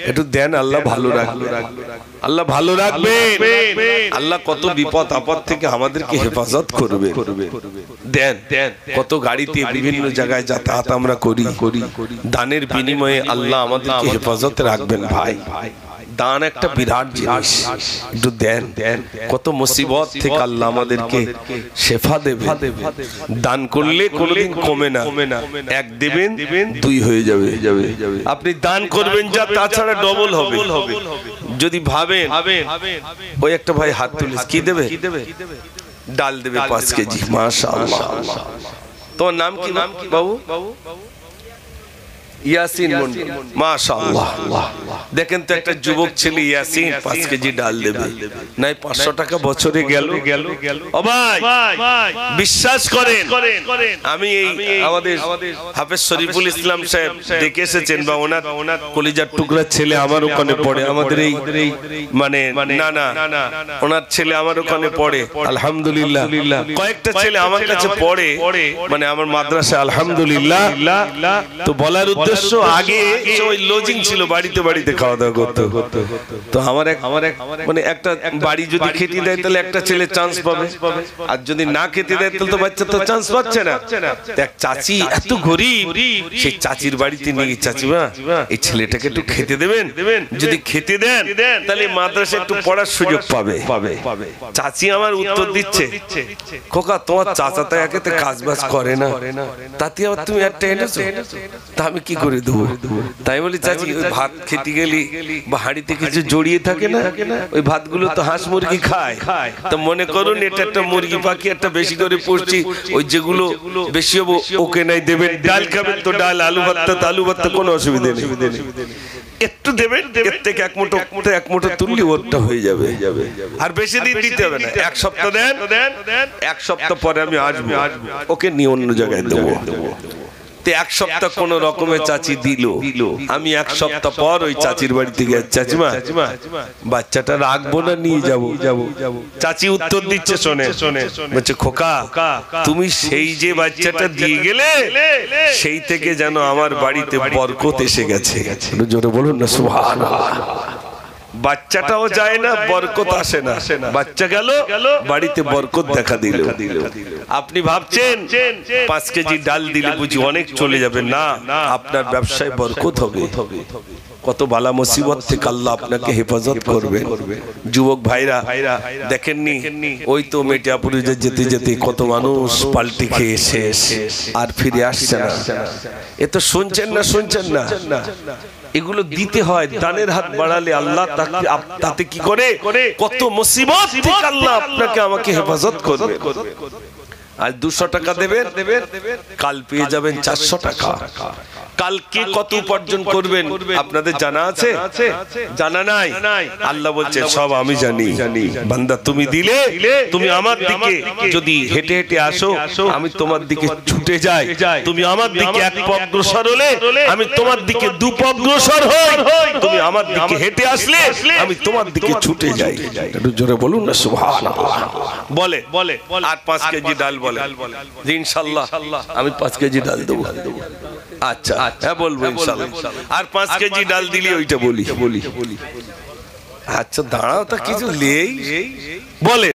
একটু দেন, আল্লাহ ভালো রাখবে, আল্লাহ ভালো রাখবে। আল্লাহ কত বিপদ আপদ থেকে আমাদেরকে হেফাজত করবে। দেন কত গাড়িতে বিভিন্ন জায়গায় যাতায়াত আমরা করি, দানের বিনিময়ে আল্লাহ আমাদেরকে হেফাজতে রাখবেন ভাই। দান একটা বিরাট জিনিস, একটু দেন। কত মুসিবত থেকে আল্লাহ আমাদেরকে শেফা দেবে। দান করলে কোনোদিন কমে না, 1 দেবেন 2 হয়ে যাবে। আপনি দান করবেন যা, তাছাড়া ডবল হবে। যদি ভাবেন, ওই একটা ভাই হাত তুলিস, কি দেবে? ডাল দেবে 5 কেজি। মাশাআল্লাহ। তোমার নাম কি বাবু? ইয়াসিন মন্ডল, মাশাআল্লাহ। দেখেন তো একটা যুবক ছেলে ইয়াসিন 5 কেজি ডাল দেবে, নাই 500 টাকা বছরে গেল। ও ভাই বিশ্বাস করেন, আমি এই আমাদের হাফেজ শরীফুল ইসলাম সাহেব দেখে এসেছেন, বা ওনার কলিজার টুকরা ছেলে আমার ওখানে পড়ে, আমাদের এই মানে না ওনার ছেলে আমার ওখানে পড়ে, আলহামদুলিল্লাহ। কয়েকটা ছেলে আমার কাছে পড়ে, মানে আমার মাদ্রাসা, আলহামদুলিল্লাহ। তো বলার উদ্দেশ্য, আগে ওই লজিং ছিল, বাড়িতে বাড়িতে খাওয়া দাওয়া করতে। তো আমার এক মানে একটা বাড়ি যদি খেতে দেয় তাহলে একটা ছেলে চান্স পাবে, আর যদি না খেতে দেয় তাহলে তো বাচ্চা তো চান্স পাচ্ছে না। এক চাচি এত গরিব, সেই চাচির বাড়িতে নিয়ে, চাচিমা এই ছেলেটাকে একটু খেতে দেবেন, যদি খেতে দেন তাহলে মাদ্রাসা একটু পড়ার সুযোগ পাবে। চাচি আমার উত্তর দিচ্ছে, খোকা তোমার চাচা তো একেতে কাজ বাজ করে না, তাতে আবার তুমি একটা এনেছো, তা আমি কি করে দেবো? তাই বলি চাচি, ওই ভাত খেতে গেলি বা হাঁড়িতে কিছু জড়িয়ে থাকে না, ওই ভাতগুলো তো হাঁস মুরগি খায়, তো মনে করুন এটা একটা মুরগি পাখি একটা বেশি করে পুষছি, ওই যেগুলো বেশি হবো ওকে নাই দেবেন, ডাল খাবেন তো ডাল, আলু ভর্তা কোনো অসুবিধা নেই, একটু দেবেন, এর থেকে এক মুঠো তুললি ওরটা হয়ে যাবে। আর বেশি দিন দিতে হবে না, 1 সপ্তাহ দেন, 1 সপ্তাহ পরে আমি আসবো, ওকে নিয়ে অন্য জায়গায় দেবো। 1 সপ্তাহ কোন রকমের চাচি দিল, আমি 1 সপ্তাহ পর ওই চাচির বাড়িতে গিয়ে, চাচিমা বাচ্চাটা রাখবো না নিয়ে যাবো? চাচি উত্তর দিচ্ছে, শোনে বলছে, খোকা তুমি সেই যে বাচ্চাটা দিয়ে গেলে, সেই থেকে যেন আমার বাড়িতে বরকত এসে গেছে। জোরে বলুন না সুবহানাল্লাহ। বাচ্চাটাও যায় না, বরকত আসে না, বাচ্চা গেল, বাড়িতে বরকত দেখা দিল। আপনি ভাবছেন 5 কেজি ডাল দিলে বুঝি অনেক চলে যাবে? না, আপনার ব্যবসায় বরকত হবে। কত বালা মুসিবত থেকে আল্লাহ আপনাকে হেফাজত করবে। যুবক ভাইরা দেখেননি, ওই তো মেটিয়াপুরে যেতে যেতে কত মানুষ পাল্টি খেয়ে শেষ, আর ফিরে আসছে না। এ তো শুনছেন না, এগুলো দিতে হয়। দানের হাত বাড়ালে আল্লাহ তাতে কি করে, কত মুসিবত থেকে আল্লাহ আপনাকে আমাকে হেফাজত করবে। আজ 200 টাকা দেবেন, কাল পেয়ে যাবেন 400 টাকা। কালকে কত উপার্জন করবেন আপনাদের জানা আছে? জানা নাই? আল্লাহ বলছে সব আমি জানি। বান্দা তুমি দিলে, তুমি আমার দিকে যদি হেঁটে হেঁটে আসো, আমি তোমার দিকে ছুটে যাই। তুমি আমার দিকে 1 পা অগ্রসর হলে, আমি তোমার দিকে 2 পা অগ্রসর হই। তুমি আমার দিকে হেঁটে আসলে, আমি তোমার দিকে ছুটে যাই। একটু জোরে বলুন না সুবহানাল্লাহ। বলে আর 5 কেজি ডাল বলে, ইনশাআল্লাহ আমি 5 কেজি ডাল দেবো। আচ্ছা হ্যাঁ বলবো ইনশাআল্লাহ। আর 5 কেজি ডাল দিলি ওইটা বলি। আচ্ছা দাঁড়াও, তা কিছু নেই বলে।